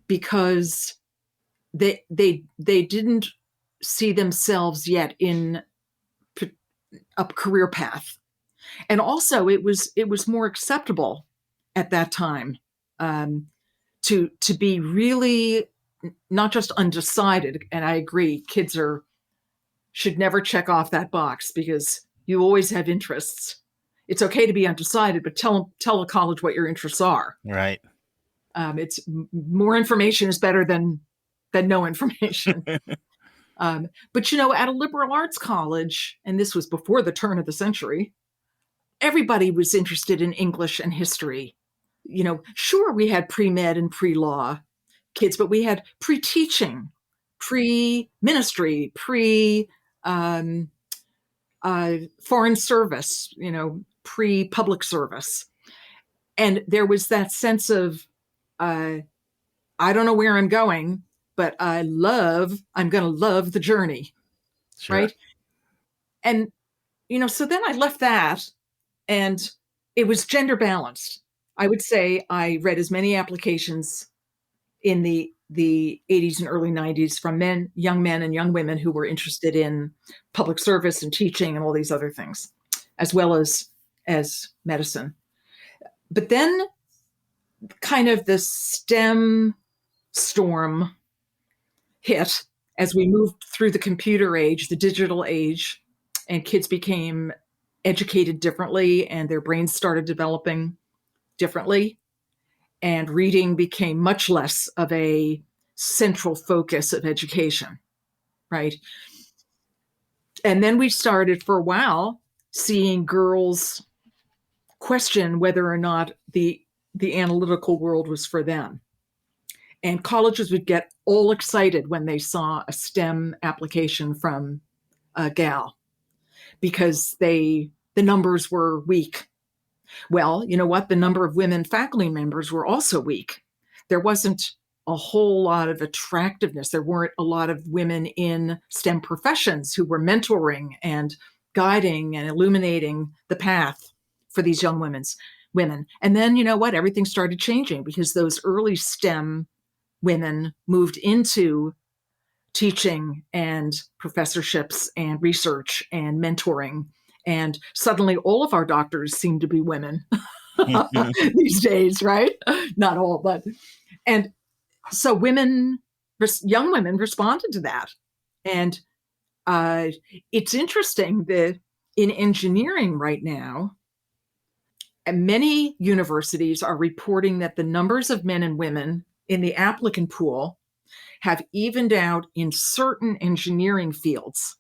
because they didn't see themselves yet in a career path, and also it was more acceptable at that time to be really not just undecided. And I agree, kids should never check off that box because you always have interests. It's okay to be undecided, but tell a college what your interests are. Right. It's more information is better than no information. But at a liberal arts college, and this was before the turn of the century, everybody was interested in English and history. Sure, we had pre-med and pre-law kids, but we had pre-teaching, pre-ministry, foreign service, pre-public service. And there was that sense of, I don't know where I'm going, but I'm going to love the journey. Sure. Right. And, so then I left that and it was gender balanced. I would say I read as many applications in the 80s and early 90s from young men and young women who were interested in public service and teaching and all these other things, as well as medicine. But then kind of the STEM storm hit, as we moved through the computer age, the digital age, and kids became educated differently and their brains started developing differently, and reading became much less of a central focus of education, right? And then we started for a while seeing girls question whether or not the analytical world was for them. And colleges would get all excited when they saw a STEM application from a gal because the numbers were weak. Well, you know what? The number of women faculty members were also weak. There wasn't a whole lot of attractiveness. There weren't a lot of women in STEM professions who were mentoring and guiding and illuminating the path for these young women. And then, you know what? Everything started changing because those early STEM women moved into teaching and professorships and research and mentoring. And suddenly all of our doctors seem to be women these days, right? Not all, but. And so young women responded to that. And it's interesting that in engineering right now, many universities are reporting that the numbers of men and women in the applicant pool have evened out in certain engineering fields,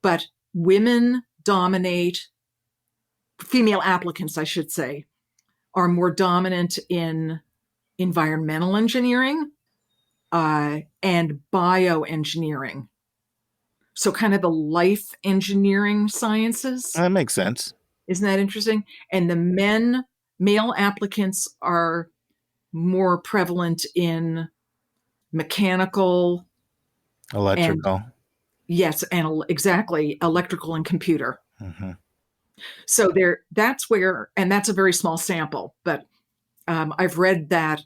but women dominate, female applicants, I should say, are more dominant in environmental engineering and bioengineering. So kind of the life engineering sciences. That makes sense. Isn't that interesting? And the male applicants are more prevalent in mechanical, electrical. Yes, and exactly, electrical and computer. Mm-hmm. So that's where, and that's a very small sample, but I've read that.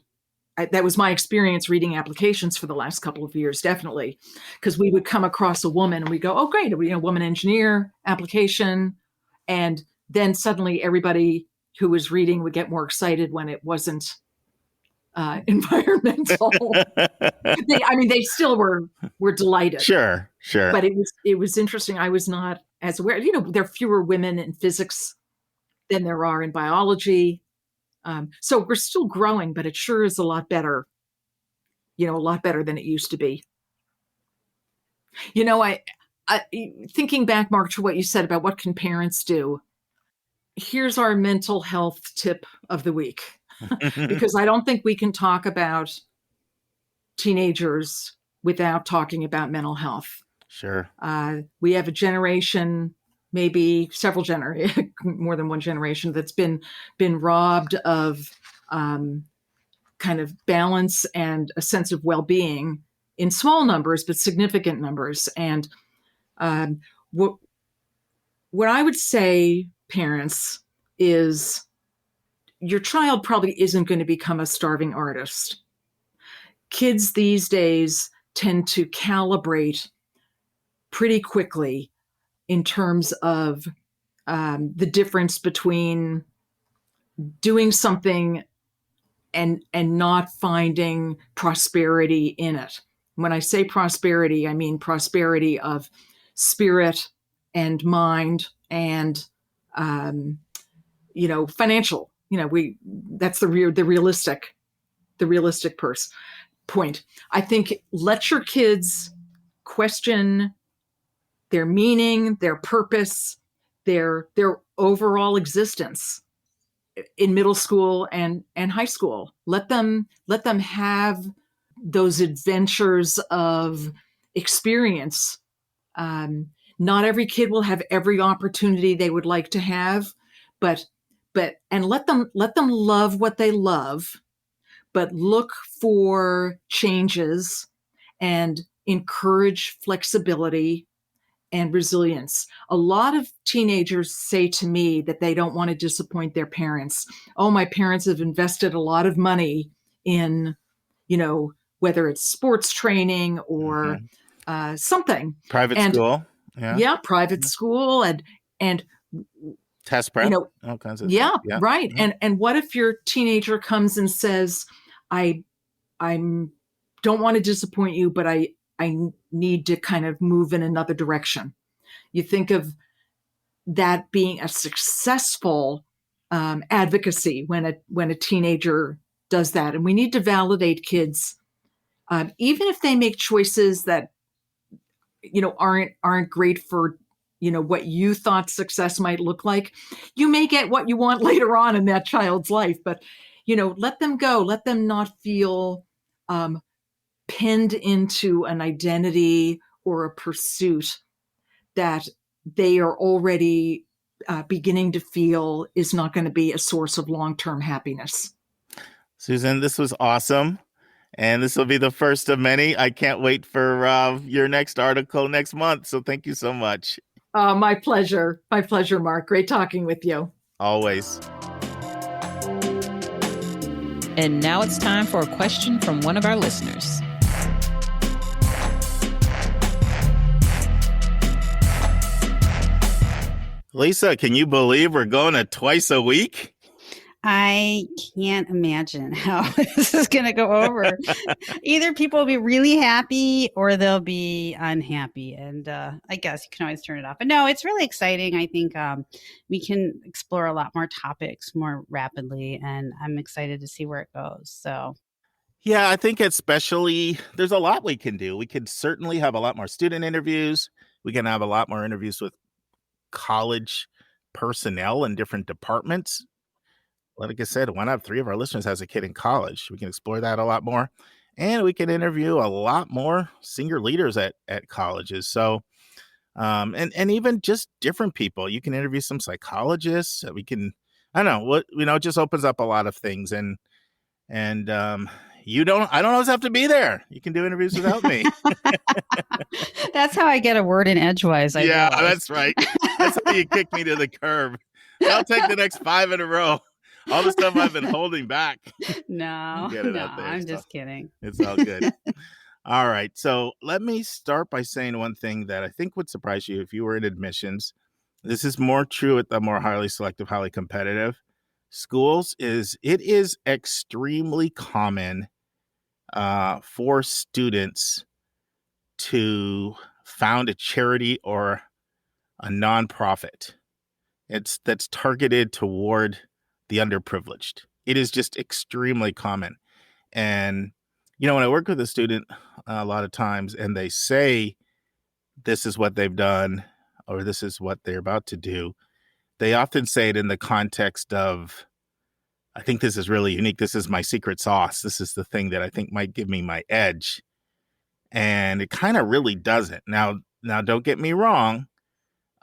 That was my experience reading applications for the last couple of years, definitely, because we would come across a woman and we go, oh, great, woman engineer application. And then suddenly everybody who was reading would get more excited when it wasn't environmental. They still were delighted. Sure. But it was interesting. I was not as aware. There are fewer women in physics than there are in biology. So we're still growing, but it sure is a lot better. A lot better than it used to be. I thinking back, Mark, to what you said about what can parents do. Here's our mental health tip of the week. Because I don't think we can talk about teenagers without talking about mental health. Sure. We have a generation, maybe several generations, more than one generation, that's been robbed of kind of balance and a sense of well-being in small numbers, but significant numbers. And what I would say, parents, is your child probably isn't going to become a starving artist. Kids these days tend to calibrate pretty quickly in terms of the difference between doing something and not finding prosperity in it. When I say prosperity, I mean prosperity of spirit and mind and financial. That's the realistic point. I think let your kids question their meaning, their purpose, their overall existence in middle school and high school. Let them have those adventures of experience. Not every kid will have every opportunity they would like to have, but let them love what they love, but look for changes and encourage flexibility and resilience. A lot of teenagers say to me that they don't want to disappoint their parents. Oh, my parents have invested a lot of money in, whether it's sports training or something. Private school. Yeah, private school and test prep, all kinds of yeah, stuff. right. Mm-hmm. And what if your teenager comes and says, I don't want to disappoint you, but need to kind of move in another direction. You think of that being a successful advocacy when a teenager does that. And we need to validate kids, even if they make choices that, aren't great for, what you thought success might look like. You may get what you want later on in that child's life, but, let them go. Let them not feel pinned into an identity or a pursuit that they are already beginning to feel is not going to be a source of long-term happiness. Susan, this was awesome. And this will be the first of many. I can't wait for your next article next month. So thank you so much. My pleasure. My pleasure, Mark. Great talking with you. Always. And now it's time for a question from one of our listeners. Lisa, can you believe we're going to twice a week? I can't imagine how this is going to go over. Either people will be really happy or they'll be unhappy. And I guess you can always turn it off. But no, it's really exciting. I think we can explore a lot more topics more rapidly. And I'm excited to see where it goes. So, yeah, I think especially there's a lot we can do. We could certainly have a lot more student interviews. We can have a lot more interviews with college personnel in different departments. Like I said, 1 out of 3 of our listeners has a kid in college. We can explore that a lot more. And we can interview a lot more senior leaders at colleges. So, and even just different people. You can interview some psychologists. We can, I don't know, it just opens up a lot of things. And I don't always have to be there. You can do interviews without me. That's how I get a word in edgewise. Yeah, that's right. That's how you kick me to the curb. I'll take the next 5 in a row. All the stuff I've been holding back. No, I'm just kidding. It's all good. All right. So let me start by saying one thing that I think would surprise you if you were in admissions. This is more true at the more highly selective, highly competitive schools. It is extremely common for students to found a charity or a nonprofit that's targeted toward the underprivileged. It is just extremely common. And, when I work with a student a lot of times and they say this is what they've done or this is what they're about to do, they often say it in the context of, I think this is really unique. This is my secret sauce. This is the thing that I think might give me my edge. And it kind of really doesn't. Now, don't get me wrong.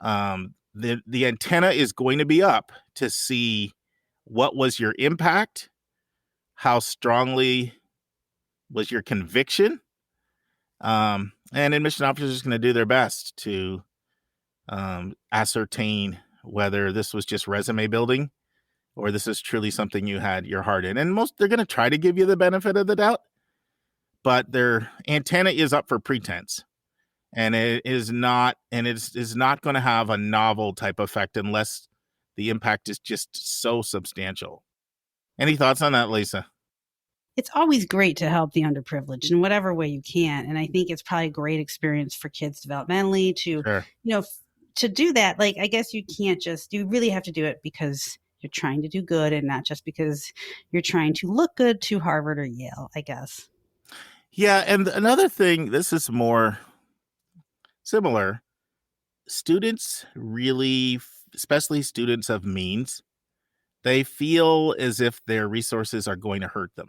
The antenna is going to be up to see what was your impact, how strongly was your conviction, and admission officers are going to do their best to ascertain whether this was just resume building or this is truly something you had your heart in. And they're going to try to give you the benefit of the doubt, but their antenna is up for pretense. And it is not going to have a novel type effect unless the impact is just so substantial. Any thoughts on that, Lisa? It's always great to help the underprivileged in whatever way you can. And I think it's probably a great experience for kids developmentally to, Sure. To do that. Like, I guess you really have to do it because you're trying to do good and not just because you're trying to look good to Harvard or Yale, I guess. Yeah. And another thing, this is more similar. Students really, especially students of means, they feel as if their resources are going to hurt them.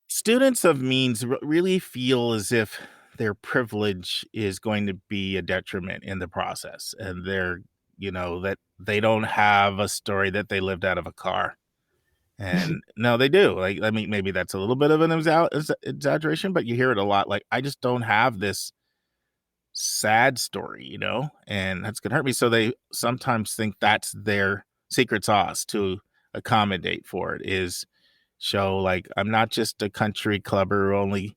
Students of means really feel as if their privilege is going to be a detriment in the process. And that they don't have a story that they lived out of a car. And no, they do. Like, I mean, maybe that's a little bit of an exaggeration, but you hear it a lot. Like, I just don't have this sad story, and that's going to hurt me. So they sometimes think that's their secret sauce to accommodate for it, is show like, I'm not just a country clubber who only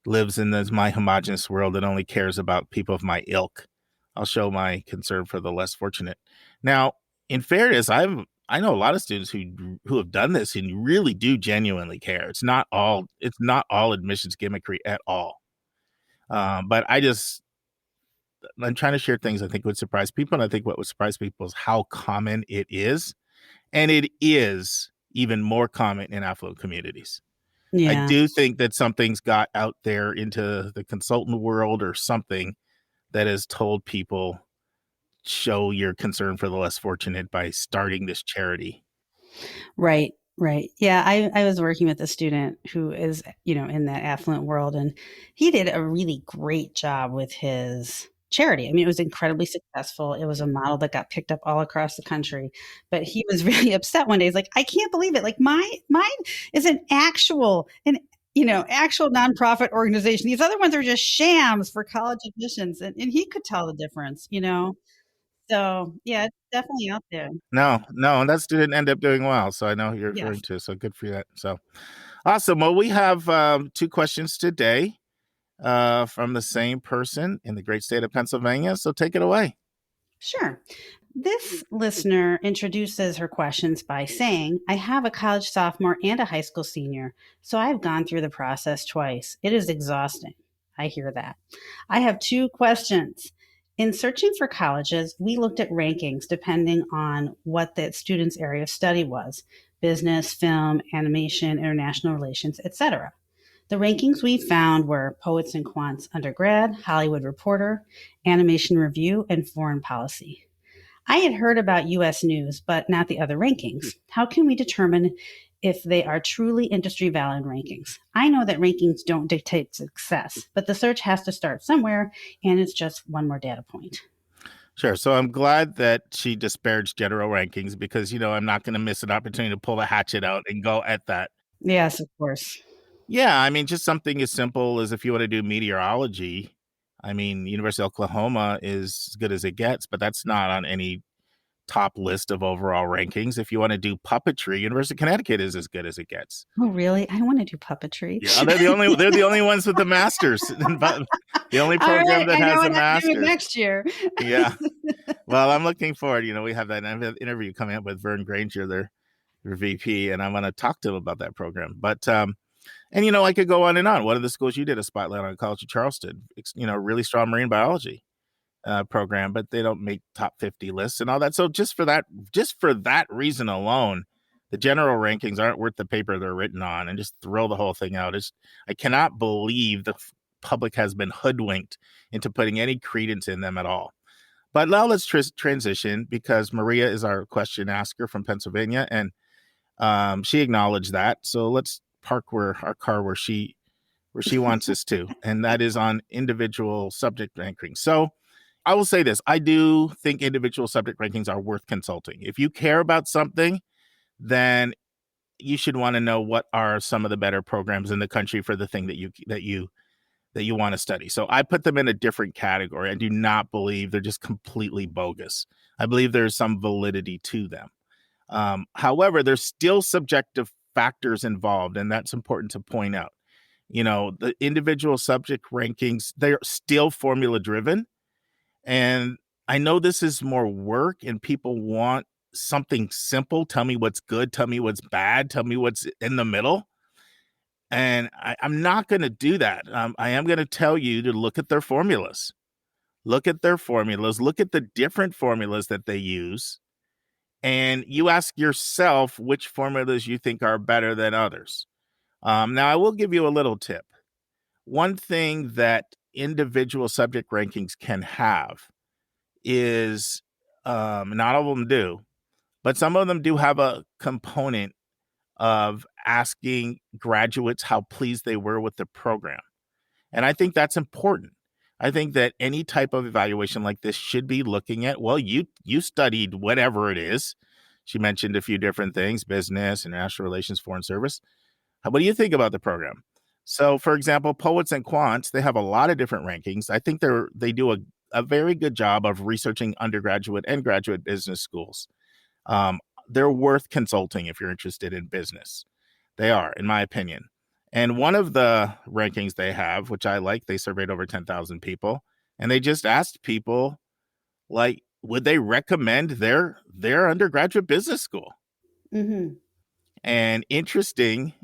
lives in my homogenous world and only cares about people of my ilk. I'll show my concern for the less fortunate. Now, in fairness, I know a lot of students who have done this and really do genuinely care. It's not all admissions gimmickry at all. But I'm trying to share things I think would surprise people. And I think what would surprise people is how common it is. And it is even more common in affluent communities. I Yeah. do think that something's got out there into the consultant world or something that has told people, show your concern for the less fortunate by starting this charity. Right. Right. Yeah. I was working with a student who is, in that affluent world, and he did a really great job with his charity. I mean, it was incredibly successful. It was a model that got picked up all across the country, but he was really upset one day. He's like, I can't believe it. Like mine is an actual nonprofit organization. These other ones are just shams for college admissions. And he could tell the difference. So yeah, it's definitely out there. No, and that student ended up doing well. So I know who you're referring Yes. to. So good for that. So awesome. Well, we have 2 questions today from the same person in the great state of Pennsylvania. So take it away. Sure. This listener introduces her questions by saying, I have a college sophomore and a high school senior, so I've gone through the process twice. It is exhausting. I hear that. I have 2 questions. In searching for colleges, we looked at rankings depending on what the student's area of study was: business, film, animation, international relations, etc. The rankings we found were Poets and Quants Undergrad, Hollywood Reporter, Animation Review, and Foreign Policy. I had heard about US News, but not the other rankings. How can we determine if they are truly industry valid rankings? I know that rankings don't dictate success, but the search has to start somewhere, and it's just one more data point. Sure. So I'm glad that she disparaged general rankings because, I'm not going to miss an opportunity to pull the hatchet out and go at that. Yes, of course. Yeah. I mean, just something as simple as if you want to do meteorology. I mean, University of Oklahoma is as good as it gets, but that's not on any top list of overall rankings. If you want to do puppetry, University of Connecticut is as good as it gets. Oh, really? I want to do puppetry. Yeah, they're the only ones with the masters. The only program that has a master's next year. Yeah. Well, I'm looking forward. We have that interview coming up with Vern Granger, their VP, and I'm going to talk to him about that program. But I could go on and on. One of the schools you did a spotlight on, College of Charleston, really strong marine biology program, but they don't make top 50 lists and all that. So just for that reason alone, the general rankings aren't worth the paper they're written on, and just throw the whole thing out. I cannot believe the public has been hoodwinked into putting any credence in them at all. But now let's transition, because Maria is our question asker from Pennsylvania, and she acknowledged that. So let's park our car where she wants us to, and that is on individual subject rankings. So I will say this. I do think individual subject rankings are worth consulting. If you care about something, then you should want to know what are some of the better programs in the country for the thing that you want to study. So I put them in a different category. I do not believe they're just completely bogus. I believe there's some validity to them. However, there's still subjective factors involved, and that's important to point out. The individual subject rankings, they're still formula driven. And I know this is more work, and people want something simple. Tell me what's good. Tell me what's bad. Tell me what's in the middle. And I'm not going to do that. I am going to tell you to look at their formulas. Look at their formulas. Look at the different formulas that they use. And you ask yourself which formulas you think are better than others. Now, I will give you a little tip. One thing that individual subject rankings can have is, not all of them do, but some of them do have a component of asking graduates how pleased they were with the program. And I think that's important. I think that any type of evaluation like this should be looking at, well, you studied whatever it is. She mentioned a few different things: business, international relations, foreign service. What do you think about the program? So, for example, Poets and Quants, they have a lot of different rankings. I think they do a very good job of researching undergraduate and graduate business schools. They're worth consulting if you're interested in business. They are, in my opinion. And one of the rankings they have, which I like, they surveyed over 10,000 people, and they just asked people, like, would they recommend their undergraduate business school? Mm-hmm. And interesting,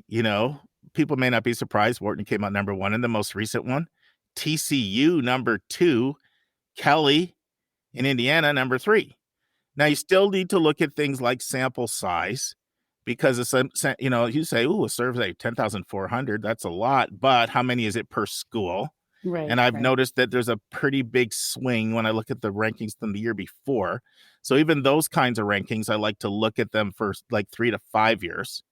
people may not be surprised, Wharton came out number 1 in the most recent one. TCU number 2, Kelly in Indiana number 3. Now, you still need to look at things like sample size because you say, "Ooh, a survey 10,400, that's a lot," but how many is it per school? Right. And I've right. noticed that there's a pretty big swing when I look at the rankings from the year before. So even those kinds of rankings, I like to look at them for like 3 to 5 years,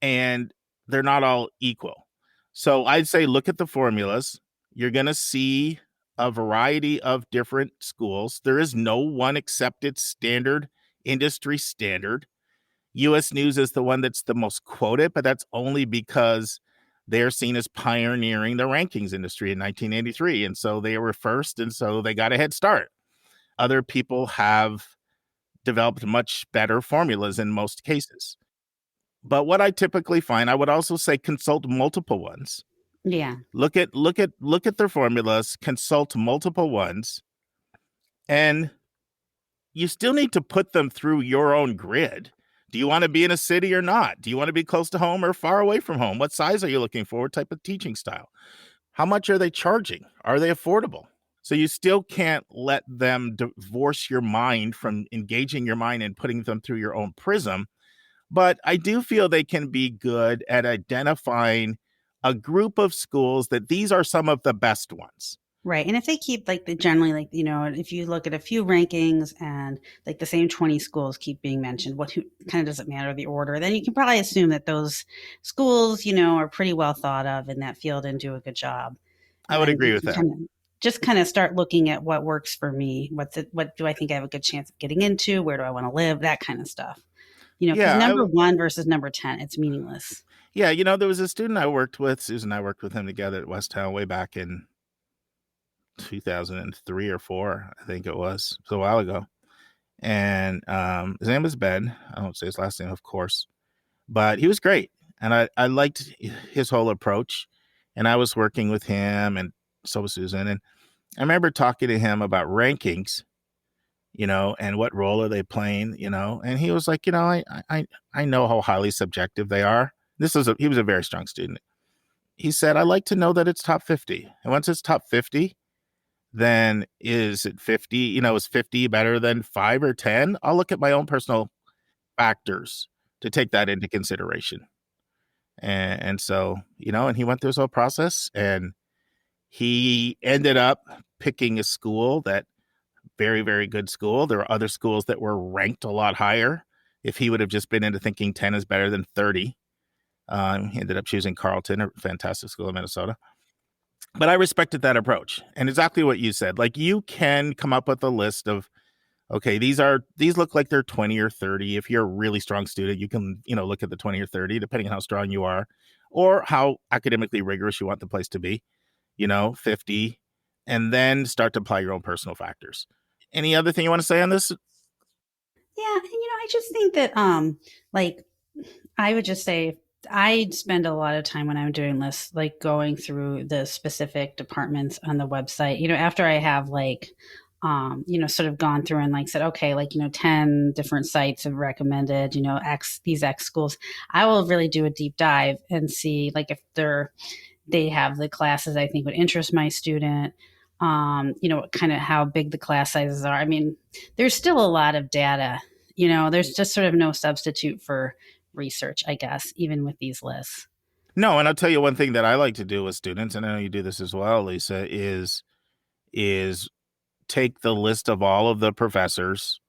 and they're not all equal. So I'd say look at the formulas. You're going to see a variety of different schools. There is no one accepted standard, industry standard. US News is the one that's the most quoted, but that's only because they're seen as pioneering the rankings industry in 1983. And so they were first, and so they got a head start. Other people have developed much better formulas in most cases. But what I typically find, I would also say consult multiple ones. Yeah. Look at their formulas, consult multiple ones, and you still need to put them through your own grid. Do you want to be in a city or not? Do you want to be close to home or far away from home? What size are you looking for? What type of teaching style? How much are they charging? Are they affordable? So you still can't let them divorce your mind from engaging your mind and putting them through your own prism. But I do feel they can be good at identifying a group of schools that these are some of the best ones. Right. And if they keep like generally, like, if you look at a few rankings and like the same 20 schools keep being mentioned, who kind of doesn't matter the order, then you can probably assume that those schools, are pretty well thought of in that field and do a good job. I would agree with that. Just kind of start looking at what works for me. What do I think I have a good chance of getting into? Where do I want to live? That kind of stuff. Because number 1 versus number 10, it's meaningless. Yeah. There was a student I worked with, Susan and I worked with him together at Westtown way back in 2003 or 4, I think it was. It was a while ago. And his name was Ben. I won't say his last name, of course. But he was great. And I liked his whole approach. And I was working with him, and so was Susan. And I remember talking to him about rankings, and what role are they playing, and he was like, I know how highly subjective they are. He was a very strong student. He said, I like to know that it's top 50. And once it's top 50, then is it 50, is 50 better than 5 or 10? I'll look at my own personal factors to take that into consideration. And so, and he went through his whole process, and he ended up picking a school that very, very good school. There were other schools that were ranked a lot higher. If he would have just been into thinking 10 is better than 30, he ended up choosing Carleton, a fantastic school in Minnesota. But I respected that approach. And exactly what you said, like you can come up with a list of, okay, these look like they're 20 or 30. If you're a really strong student, you can, look at the 20 or 30, depending on how strong you are or how academically rigorous you want the place to be, 50, and then start to apply your own personal factors. Any other thing you want to say on this? Yeah. And, I just think that, I would just say I spend a lot of time when I'm doing this, like going through the specific departments on the website, after I have sort of gone through and said, okay, 10 different sites have recommended, these X schools. I will really do a deep dive and see if they have the classes I think would interest my student. Kind of how big the class sizes are. I mean, there's still a lot of data, there's just sort of no substitute for research, I guess, even with these lists. No, and I'll tell you one thing that I like to do with students, and I know you do this as well, Lisa, is take the list of all of the professors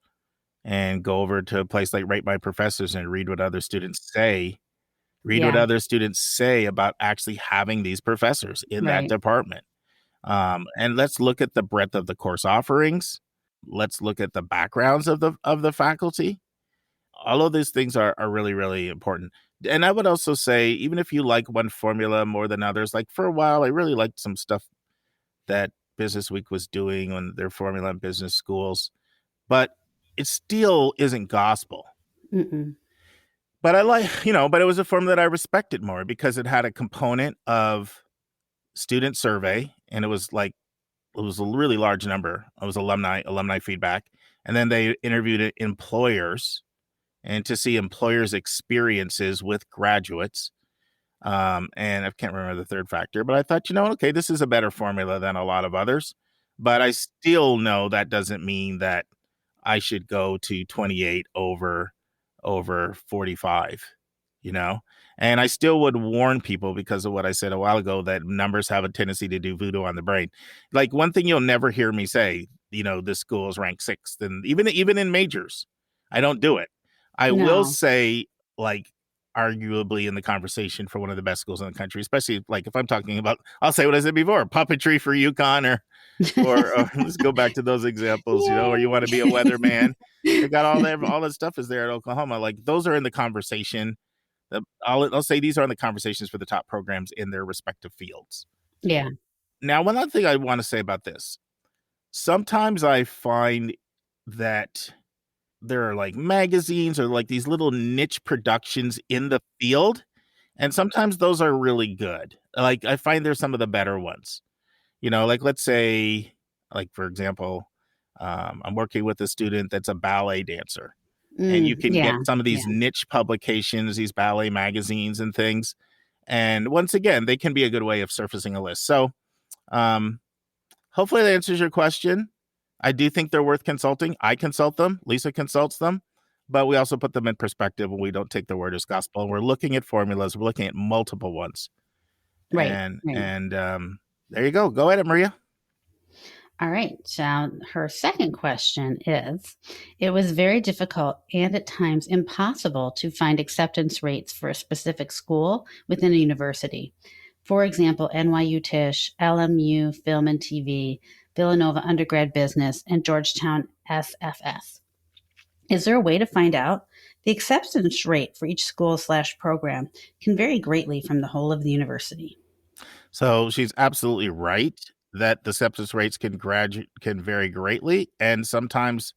and go over to a place like Rate My Professors and read what other students say. What other students say about actually having these professors in that department. And let's look at the breadth of the course offerings. Let's look at the backgrounds of the faculty. All of these things are really, really important. And I would also say, even if you like one formula more than others, like for a while, I really liked some stuff that Business Week was doing on their formula in business schools, but it still isn't gospel. Mm-mm. But but it was a formula that I respected more because it had a component of student survey, and it was a really large number. It was alumni feedback. And then they interviewed employers and to see employers' experiences with graduates. And I can't remember the third factor, but I thought, okay, this is a better formula than a lot of others. But I still know that doesn't mean that I should go to 28 over 45, and I still would warn people because of what I said a while ago, that numbers have a tendency to do voodoo on the brain. Like, one thing you'll never hear me say, this school is ranked 6th, and even in majors, I don't do it. I will No. say, like, arguably in the conversation for one of the best schools in the country, especially like if I'm talking about, I'll say what I said before, puppetry for UConn, or let's go back to those examples, or you want to be a weatherman. They got all that stuff is there at Oklahoma. Like, those are in the conversation. I'll say these are in the conversations for the top programs in their respective fields. Yeah. Now, one other thing I want to say about this, sometimes I find that there are like magazines or like these little niche productions in the field, and sometimes those are really good. Like, I find there's some of the better ones. Like, let's say, like, for example, I'm working with a student that's a ballet dancer, and you can get some of these niche publications, these ballet magazines and things. And once again, they can be a good way of surfacing a list. So hopefully that answers your question. I do think they're worth consulting. I consult them. Lisa consults them. But we also put them in perspective, and we don't take their word as gospel. And we're looking at formulas. We're looking at multiple ones. Right. And there you go. Go ahead, Maria. All right. So her second question is, it was very difficult and at times impossible to find acceptance rates for a specific school within a university. For example, NYU Tisch, LMU Film and TV, Villanova Undergrad Business, and Georgetown SFS. Is there a way to find out? The acceptance rate for each school/program can vary greatly from the whole of the university. So she's absolutely right that the acceptance rates can vary greatly. And sometimes,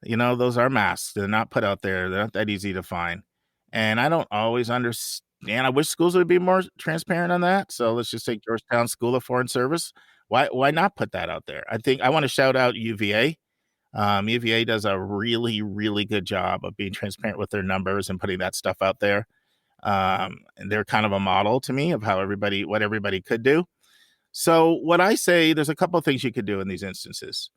those are masks. They're not put out there. They're not that easy to find. And I don't always understand. I wish schools would be more transparent on that. So let's just take Georgetown School of Foreign Service. Why not put that out there? I want to shout out UVA. UVA does a really, really good job of being transparent with their numbers and putting that stuff out there. And they're kind of a model to me of what everybody could do. So what I say, there's a couple of things you could do in these instances.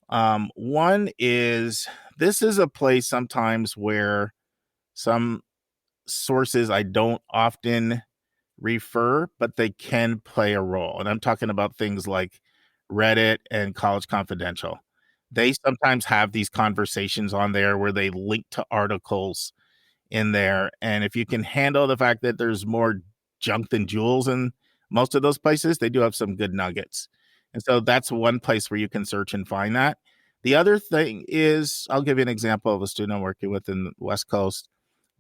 One is, this is a place sometimes where some sources I don't often refer, but they can play a role. And I'm talking about things like Reddit and College Confidential. They sometimes have these conversations on there where they link to articles in there. And if you can handle the fact that there's more junk than jewels in most of those places, they do have some good nuggets. And so that's one place where you can search and find that. The other thing is, I'll give you an example of a student I'm working with in the West Coast,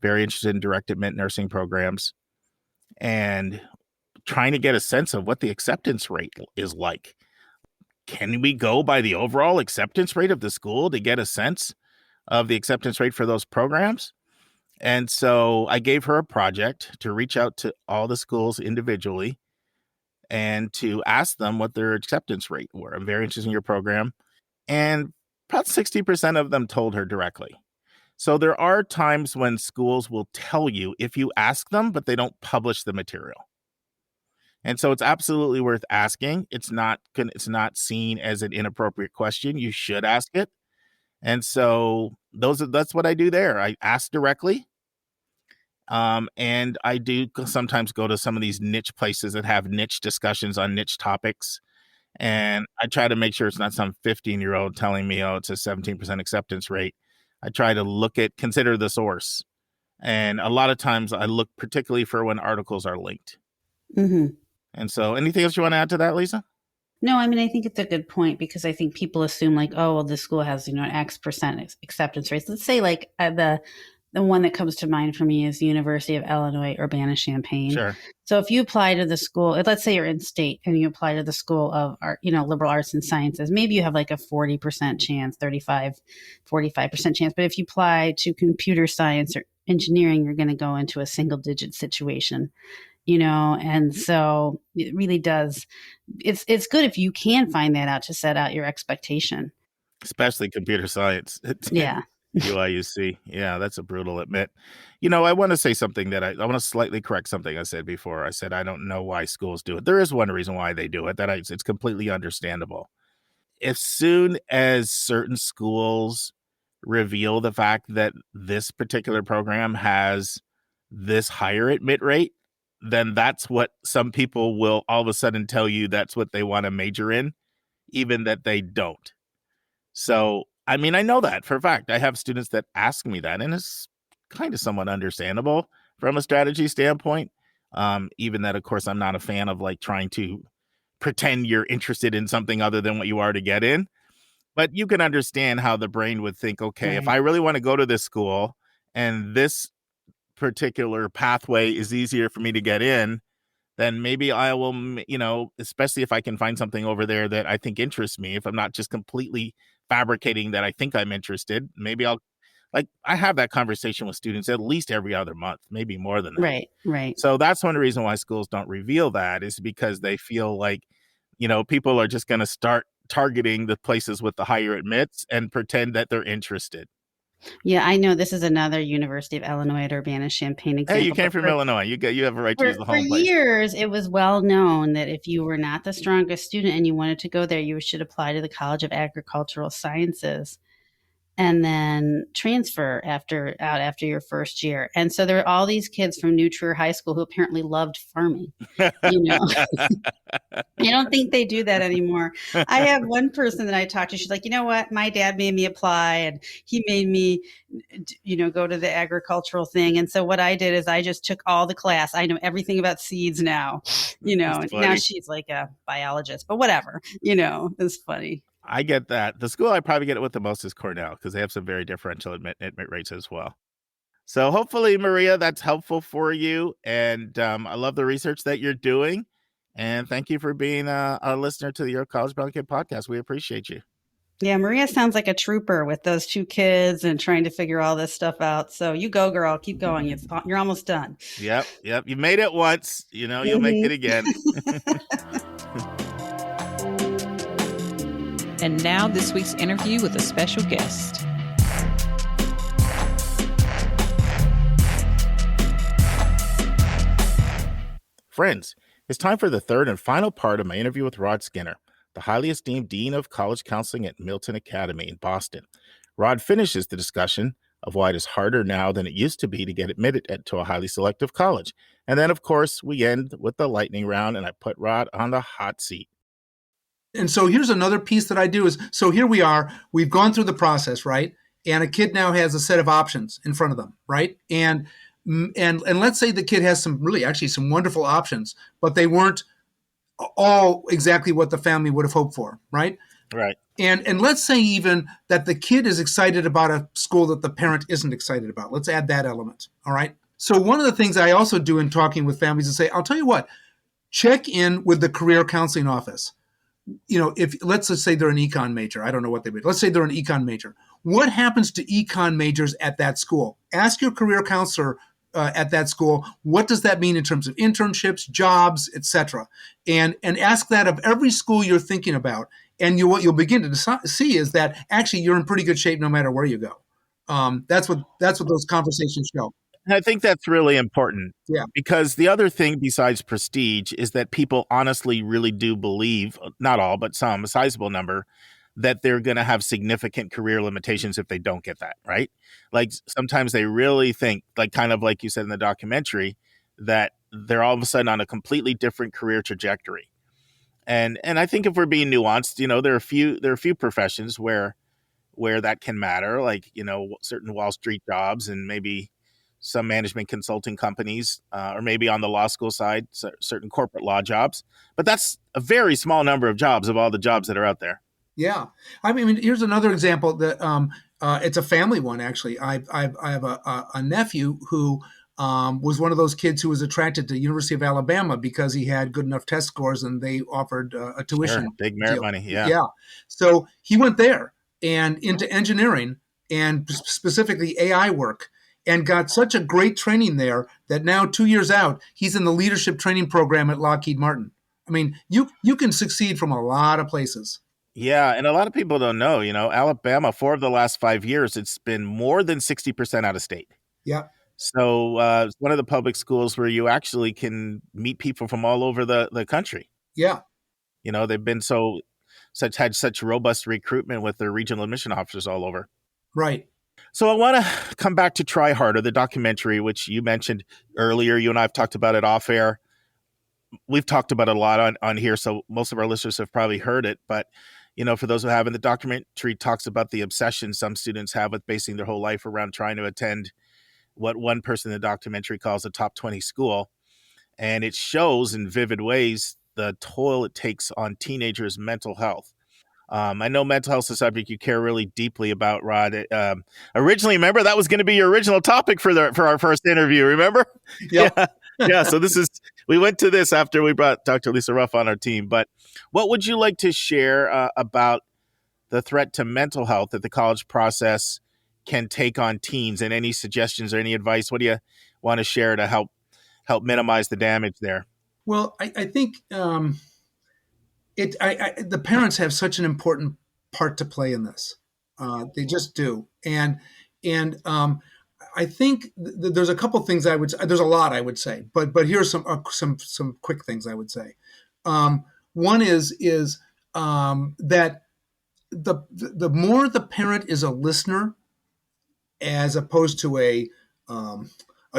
very interested in direct admit nursing programs, and trying to get a sense of what the acceptance rate is like. Can we go by the overall acceptance rate of the school to get a sense of the acceptance rate for those programs? And so I gave her a project to reach out to all the schools individually and to ask them what their acceptance rate were. I'm very interested in your program. And about 60% of them told her directly. So there are times when schools will tell you if you ask them, but they don't publish the material. And so it's absolutely worth asking. It's not seen as an inappropriate question. You should ask it. And so that's what I do there. I ask directly. And I do sometimes go to some of these niche places that have niche discussions on niche topics. And I try to make sure it's not some 15-year-old telling me, oh, it's a 17% acceptance rate. I try to consider the source. And a lot of times I look particularly for when articles are linked. Mm-hmm. And so anything else you want to add to that, Lisa? No, I mean, I think it's a good point, because I think people assume like, oh, well, this school has, an X% acceptance rates. Let's say like the one that comes to mind for me is the University of Illinois, Urbana-Champaign. Sure. So if you apply to the school, let's say you're in state and you apply to the School of Art, liberal arts and sciences, maybe you have like a 40% chance, 45% chance. But if you apply to computer science or engineering, you're going to go into a single digit situation, and so it really does. It's good if you can find that out to set out your expectation. Especially computer science. Yeah. UIUC. Yeah, that's a brutal admit. I want to say something that I want to slightly correct something I said before. I said I don't know why schools do it. There is one reason why they do it. It's completely understandable. As soon as certain schools reveal the fact that this particular program has this higher admit rate, then that's what some people will all of a sudden tell you that's what they want to major in, even that they don't. So, I mean, I know that for a fact. I have students that ask me that, and it's kind of somewhat understandable from a strategy standpoint. Even that, of course, I'm not a fan of like trying to pretend you're interested in something other than what you are to get in. But you can understand how the brain would think, okay, if Right. I really want to go to this school and this particular pathway is easier for me to get in, then maybe I will, especially if I can find something over there that I think interests me. If I'm not just completely fabricating that I think I'm interested, maybe I have that conversation with students at least every other month, maybe more than that. Right. Right. So that's one reason why schools don't reveal that, is because they feel like, people are just going to start targeting the places with the higher admits and pretend that they're interested. Yeah, I know this is another University of Illinois at Urbana-Champaign example. Hey, you came from Illinois. You have a right to use the For home place. years, it was well known that if you were not the strongest student and you wanted to go there, you should apply to the College of Agricultural Sciences and then transfer after your first year. And so there were all these kids from New Trier High School who apparently loved farming. I don't think they do that anymore. I have one person that I talked to. She's like, you know what? My dad made me apply and he made me, go to the agricultural thing. And so what I did is I just took all the class. I know everything about seeds now, and now she's like a biologist, but whatever, it's funny. I get that. The school I probably get it with the most is Cornell, because they have some very differential admit rates as well. So hopefully, Maria, that's helpful for you. And I love the research that you're doing. And thank you for being a listener to the Your College Bound Kid podcast. We appreciate you. Yeah, Maria sounds like a trooper with those two kids and trying to figure all this stuff out. So you go, girl. Keep going. You're almost done. Yep. You made it once. You'll make it again. And now this week's interview with a special guest. Friends, it's time for the third and final part of my interview with Rod Skinner, the highly esteemed Dean of College Counseling at Milton Academy in Boston. Rod finishes the discussion of why it is harder now than it used to be to get admitted to a highly selective college. And then, of course, we end with the lightning round, and I put Rod on the hot seat. And so here's another piece that I do is, so here we are, we've gone through the process, right? And a kid now has a set of options in front of them, right? And let's say the kid has some wonderful options, but they weren't all exactly what the family would have hoped for, right? Right. And let's say even that the kid is excited about a school that the parent isn't excited about. Let's add that element, all right? So one of the things I also do in talking with families is say, I'll tell you what, check in with the career counseling office. If let's just say they're an econ major, I don't know what they would. Let's say they're an econ major. What happens to econ majors at that school? Ask your career counselor at that school, what does that mean in terms of internships, jobs, etc. And ask that of every school you're thinking about. And what you'll begin to see is that actually you're in pretty good shape no matter where you go. That's what those conversations show. And I think that's really important. Yeah. Because the other thing besides prestige is that people honestly really do believe, not all, but some, a sizable number, that they're going to have significant career limitations if they don't get that, right? Like sometimes they really think, like kind of like you said in the documentary, that they're all of a sudden on a completely different career trajectory. And I think if we're being nuanced, there are a few professions where that can matter, like, certain Wall Street jobs and maybe some management consulting companies, or maybe on the law school side, certain corporate law jobs. But that's a very small number of jobs of all the jobs that are out there. Yeah. I mean, here's another example that it's a family one, actually. I have a nephew who was one of those kids who was attracted to University of Alabama because he had good enough test scores and they offered a tuition. Sure, big merit money, yeah. Yeah. So he went there and into engineering and specifically AI work, and got such a great training there that now 2 years out, he's in the leadership training program at Lockheed Martin. I mean, you can succeed from a lot of places. Yeah, and a lot of people don't know, Alabama, 4 of the last 5 years, it's been more than 60% out of state. Yeah, So, it's one of the public schools where you actually can meet people from all over the country. yeah, They've been had such robust recruitment with their regional admission officers all over. right. So I wanna come back to Try Harder, the documentary, which you mentioned earlier. You and I have talked about it off air. We've talked about it a lot on here, so most of our listeners have probably heard it. But, for those who haven't, the documentary talks about the obsession some students have with basing their whole life around trying to attend what one person in the documentary calls a top 20 school. And it shows in vivid ways the toll it takes on teenagers' mental health. I know mental health is a subject you care really deeply about, Rod. Originally, remember, that was going to be your original topic for our first interview, remember? Yep. Yeah. Yeah. So we went to this after we brought Dr. Lisa Ruff on our team. But what would you like to share about the threat to mental health that the college process can take on teens, and any suggestions or any advice? What do you want to share to help minimize the damage there? Well, I think the parents have such an important part to play in this. They just do, and I think there's a couple things I would. There's a lot I would say, but here's some quick things I would say. One is that the more the parent is a listener as opposed to a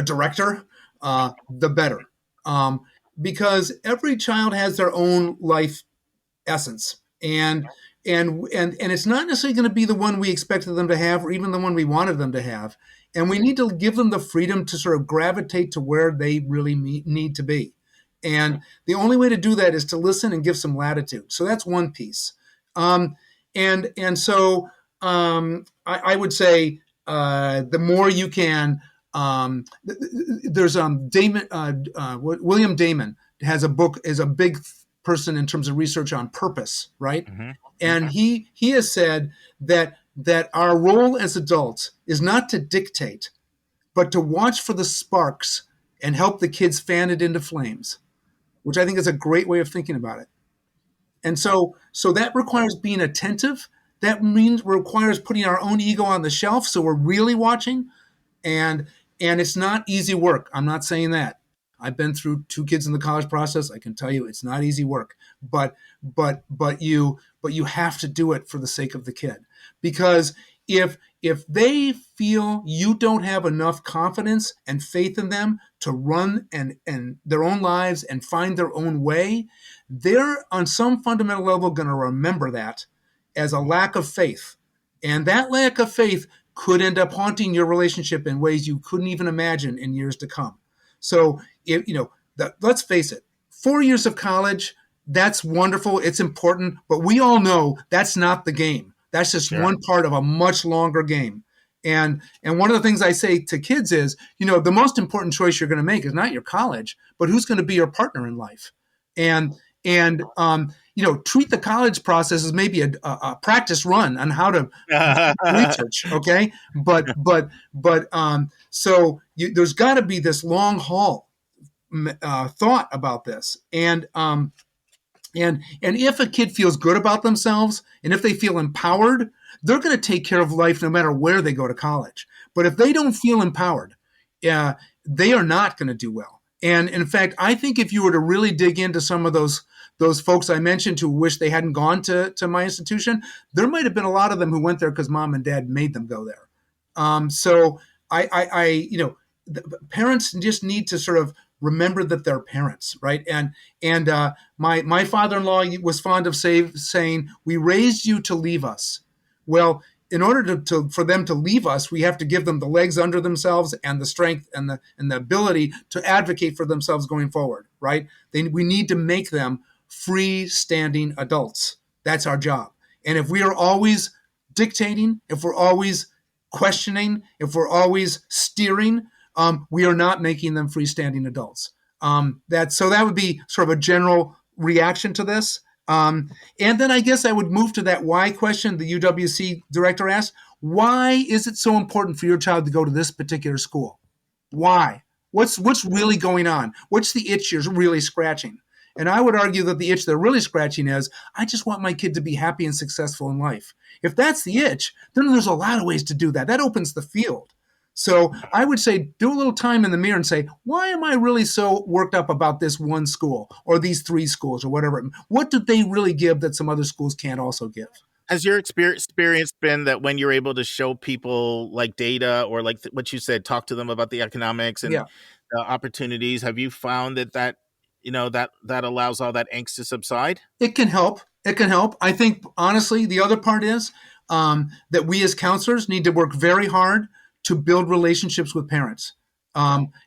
director, the better. Because every child has their own life essence, and it's not necessarily going to be the one we expected them to have, or even the one we wanted them to have. And we need to give them the freedom to sort of gravitate to where they really need to be. And the only way to do that is to listen and give some latitude. So that's one piece. So I would say the more you can. There's William Damon has a book, is a big person in terms of research on purpose, right? Mm-hmm. And he has said that our role as adults is not to dictate, but to watch for the sparks and help the kids fan it into flames, which I think is a great way of thinking about it. And so that requires being attentive. That requires putting our own ego on the shelf, so we're really watching. And it's not easy work. I'm not saying that. I've been through 2 kids in the college process. I can tell you it's not easy work. But you have to do it for the sake of the kid. Because if they feel you don't have enough confidence and faith in them to run and their own lives and find their own way, they're on some fundamental level going to remember that as a lack of faith. And that lack of faith could end up haunting your relationship in ways you couldn't even imagine in years to come. So, let's face it, 4 years of college, that's wonderful. It's important. But we all know that's not the game. That's just one part of a much longer game. And one of the things I say to kids is, the most important choice you're going to make is not your college, but who's going to be your partner in life. And treat the college process as maybe a practice run on how to research. Okay. So there's got to be this long haul thought about this. And if a kid feels good about themselves and if they feel empowered, they're going to take care of life no matter where they go to college. But if they don't feel empowered, they are not going to do well. And in fact, I think if you were to really dig into some of those folks I mentioned who wish they hadn't gone to my institution, there might have been a lot of them who went there because mom and dad made them go there. So the parents just need to sort of remember that they're parents, right? And my father-in-law was fond of saying, "We raised you to leave us." Well, in order for them to leave us, we have to give them the legs under themselves and the strength and the ability to advocate for themselves going forward, right? We need to make them freestanding adults. That's our job. And if we are always dictating, if we're always questioning, if we're always steering, we are not making them freestanding adults. That would be sort of a general reaction to this. And then I guess I would move to that why question the UWC director asked. Why is it so important for your child to go to this particular school? Why? What's really going on? What's the itch you're really scratching? And I would argue that the itch they're really scratching is, I just want my kid to be happy and successful in life. If that's the itch, then there's a lot of ways to do that. That opens the field. So I would say, do a little time in the mirror and say, why am I really so worked up about this one school or these 3 schools or whatever? What do they really give that some other schools can't also give? Has your experience been that when you're able to show people like data or like what you said, talk to them about the economics and the opportunities, have you found that allows all that angst to subside? It can help. It can help. I think, honestly, the other part is that we as counselors need to work very hard to build relationships with parents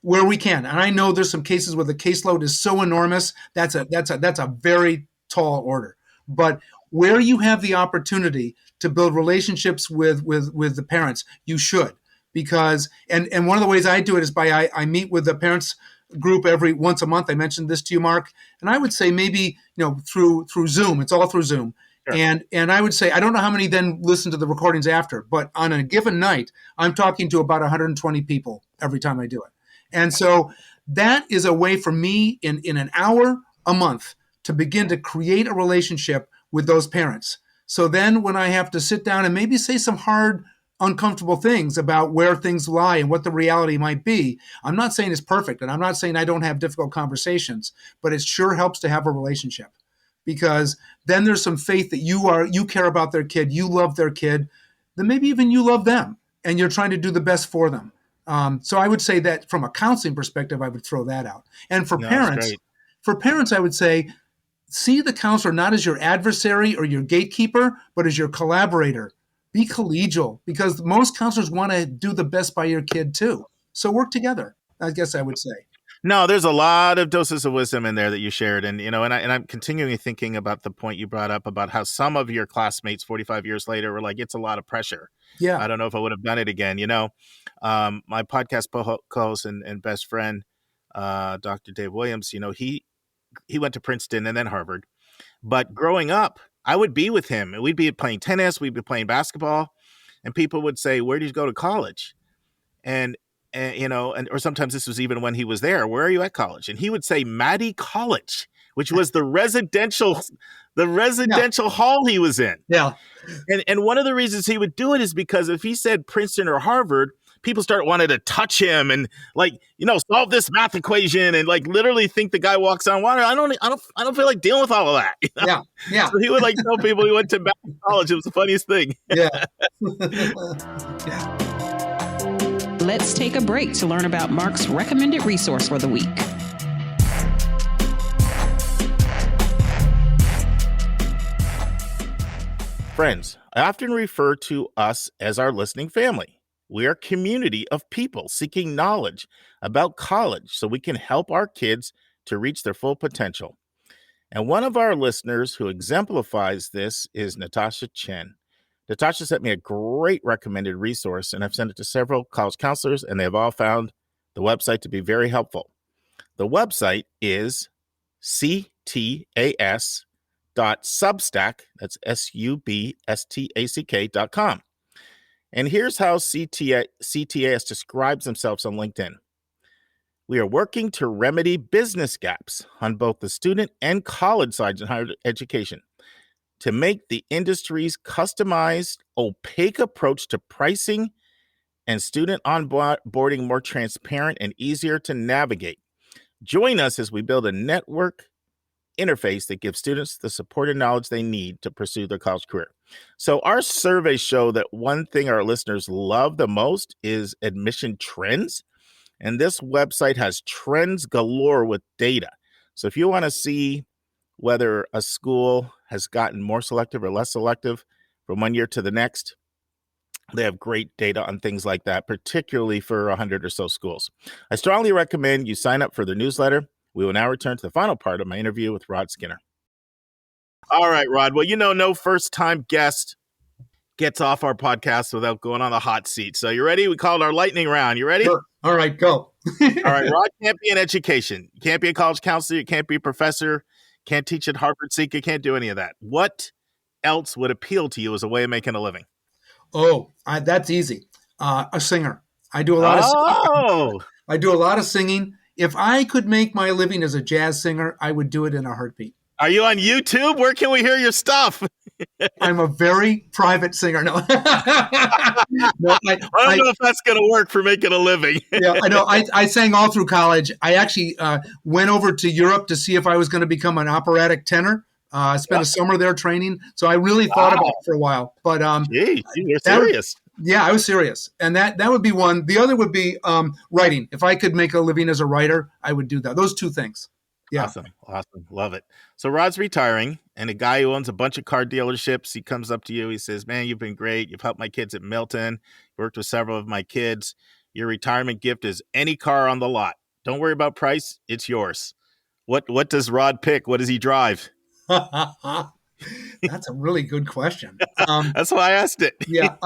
where we can. And I know there's some cases where the caseload is so enormous, that's a very tall order. But where you have the opportunity to build relationships with the parents, you should. Because, and one of the ways I do it is by I meet with the parents group once a month. I mentioned this to you, Mark. And I would say maybe, through Zoom. It's all through Zoom. Sure. And I would say, I don't know how many then listen to the recordings after, but on a given night, I'm talking to about 120 people every time I do it. And so that is a way for me in an hour a month to begin to create a relationship with those parents. So then when I have to sit down and maybe say some hard, uncomfortable things about where things lie and what the reality might be, I'm not saying it's perfect, and I'm not saying I don't have difficult conversations, but it sure helps to have a relationship. Because then there's some faith that you care about their kid, you love their kid, then maybe even you love them, and you're trying to do the best for them. So I would say that from a counseling perspective, I would throw that out. And for parents, I would say, see the counselor not as your adversary or your gatekeeper, but as your collaborator. Be collegial, because most counselors want to do the best by your kid too. So work together, I guess I would say. No, there's a lot of doses of wisdom in there that you shared. And, I'm continuing thinking about the point you brought up about how some of your classmates 45 years later were like, it's a lot of pressure. Yeah. I don't know if I would have done it again. My podcast co-host and best friend, Dr. Dave Williams, he went to Princeton and then Harvard. But growing up, I would be with him and we'd be playing tennis, we'd be playing basketball, and people would say, where did you go to college? And or sometimes this was even when he was there, where are you at college? And he would say Maddie College, which was the residential hall he was in. Yeah. And one of the reasons he would do it is because if he said Princeton or Harvard, people start wanting to touch him and solve this math equation and literally think the guy walks on water. I don't feel like dealing with all of that. Yeah. So he would tell people he went to college. It was the funniest thing. Yeah. Yeah. Let's take a break to learn about Mark's recommended resource for the week. Friends, I often refer to us as our listening family. We are a community of people seeking knowledge about college so we can help our kids to reach their full potential. And one of our listeners who exemplifies this is Natasha Chen. Natasha sent me a great recommended resource, and I've sent it to several college counselors, and they have all found the website to be very helpful. The website is ctas.substack, that's substack.com. And here's how CTAS describes themselves on LinkedIn. We are working to remedy business gaps on both the student and college sides in higher education to make the industry's customized, opaque approach to pricing and student onboarding more transparent and easier to navigate. Join us as we build a network interface that gives students the support and knowledge they need to pursue their college career. So our surveys show that one thing our listeners love the most is admission trends. And this website has trends galore with data. So if you want to see whether a school has gotten more selective or less selective from one year to the next, they have great data on things like that, particularly for 100 or so schools. I strongly recommend you sign up for their newsletter. We will now return to the final part of my interview with Rod Skinner. All right, Rod. Well, no first-time guest gets off our podcast without going on the hot seat. So you ready? We call it our lightning round. You ready? Sure. All right, go. All right, Rod can't be in education. You can't be a college counselor. You can't be a professor. Can't teach at Harvard, Seek. You can't do any of that. What else would appeal to you as a way of making a living? Oh, that's easy. A singer. I do a lot of singing, if I could make my living as a jazz singer, I would do it in a heartbeat. Are you on YouTube? Where can we hear your stuff? I'm a very private singer. No, no, I don't know if that's going to work for making a living. Yeah, I know. I sang all through college. I actually went over to Europe to see if I was going to become an operatic tenor. I spent a summer there training, so I really thought about it for a while. But Geez, you're serious. Yeah, I was serious, and that would be one. The other would be writing. If I could make a living as a writer, I would do that. Those two things. Yeah. Awesome. Love it. So Rod's retiring, and a guy who owns a bunch of car dealerships, he comes up to you. He says, man, you've been great. You've helped my kids at Milton. You worked with several of my kids. Your retirement gift is any car on the lot. Don't worry about price. It's yours. What does Rod pick? What does he drive? That's a really good question. That's why I asked it. Yeah,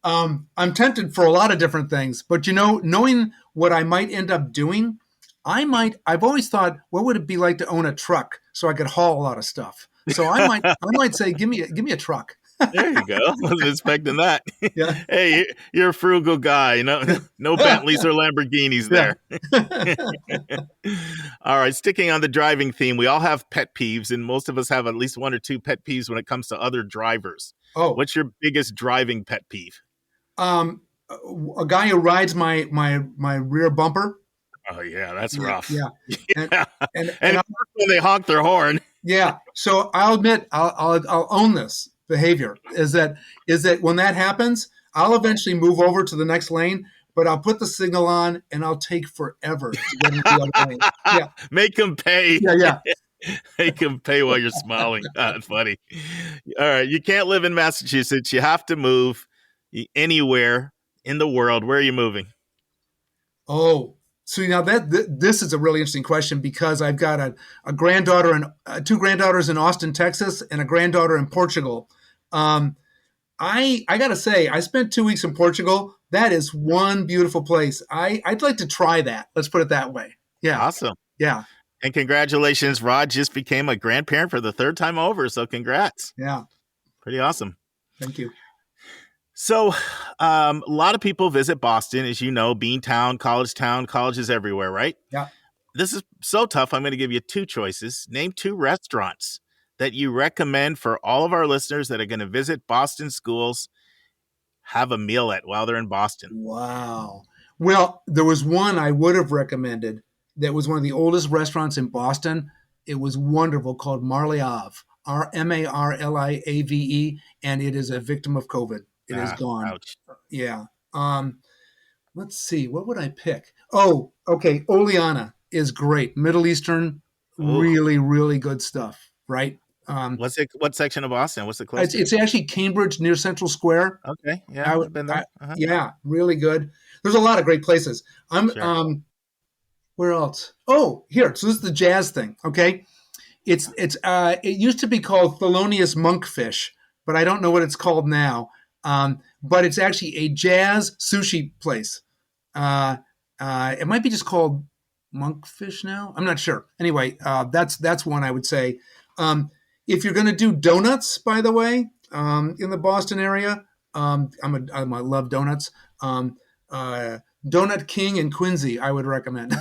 I'm tempted for a lot of different things, but knowing what I might end up doing, I've always thought, what would it be like to own a truck so I could haul a lot of stuff? So I might say, give me a truck. There you go. Wasn't expecting that. Yeah. Hey, you're a frugal guy. No Bentleys or Lamborghinis there. All right. Sticking on the driving theme, we all have pet peeves, and most of us have at least one or two pet peeves when it comes to other drivers. Oh, what's your biggest driving pet peeve? A guy who rides my rear bumper. Oh yeah, that's rough. Yeah, and when they honk their horn. Yeah. So I'll admit, I'll own this behavior. Is that when that happens, I'll eventually move over to the next lane, but I'll put the signal on and I'll take forever to get into the other lane. Yeah. Make them pay. Yeah. Make them pay while you're smiling. That's funny. All right, you can't live in Massachusetts. You have to move anywhere in the world. Where are you moving? Oh. So now this is a really interesting question because I've got a granddaughter and two granddaughters in Austin, Texas, and a granddaughter in Portugal. I got to say, I spent 2 weeks in Portugal. That is one beautiful place. I'd like to try that. Let's put it that way. Yeah. Awesome. Yeah. And congratulations, Rod just became a grandparent for the third time over. So congrats. Yeah. Pretty awesome. Thank you. So a lot of people visit Boston, as you know, Beantown, colleges everywhere, right? Yeah. This is so tough. I'm going to give you two choices. Name two restaurants that you recommend for all of our listeners that are going to visit Boston schools, have a meal at while they're in Boston. Wow. Well, there was one I would have recommended that was one of the oldest restaurants in Boston. It was wonderful, called Marliave, Marliave, and it is a victim of COVID. It is gone. Ouch. Yeah. Let's see. What would I pick? Oh, okay. Oleana is great. Middle Eastern, really, really good stuff. Right. What section of Boston? What's the closest? It's actually Cambridge near Central Square. Okay. Yeah. I've been there. Yeah. Really good. There's a lot of great places. Sure. Where else? Oh, here. So this is the jazz thing. Okay. It used to be called Thelonious Monkfish, but I don't know what it's called now. But it's actually a jazz sushi place. It might be just called Monkfish now. I'm not sure. Anyway, that's one I would say. If you're going to do donuts, by the way, in the Boston area, I love donuts. Donut King in Quincy, I would recommend.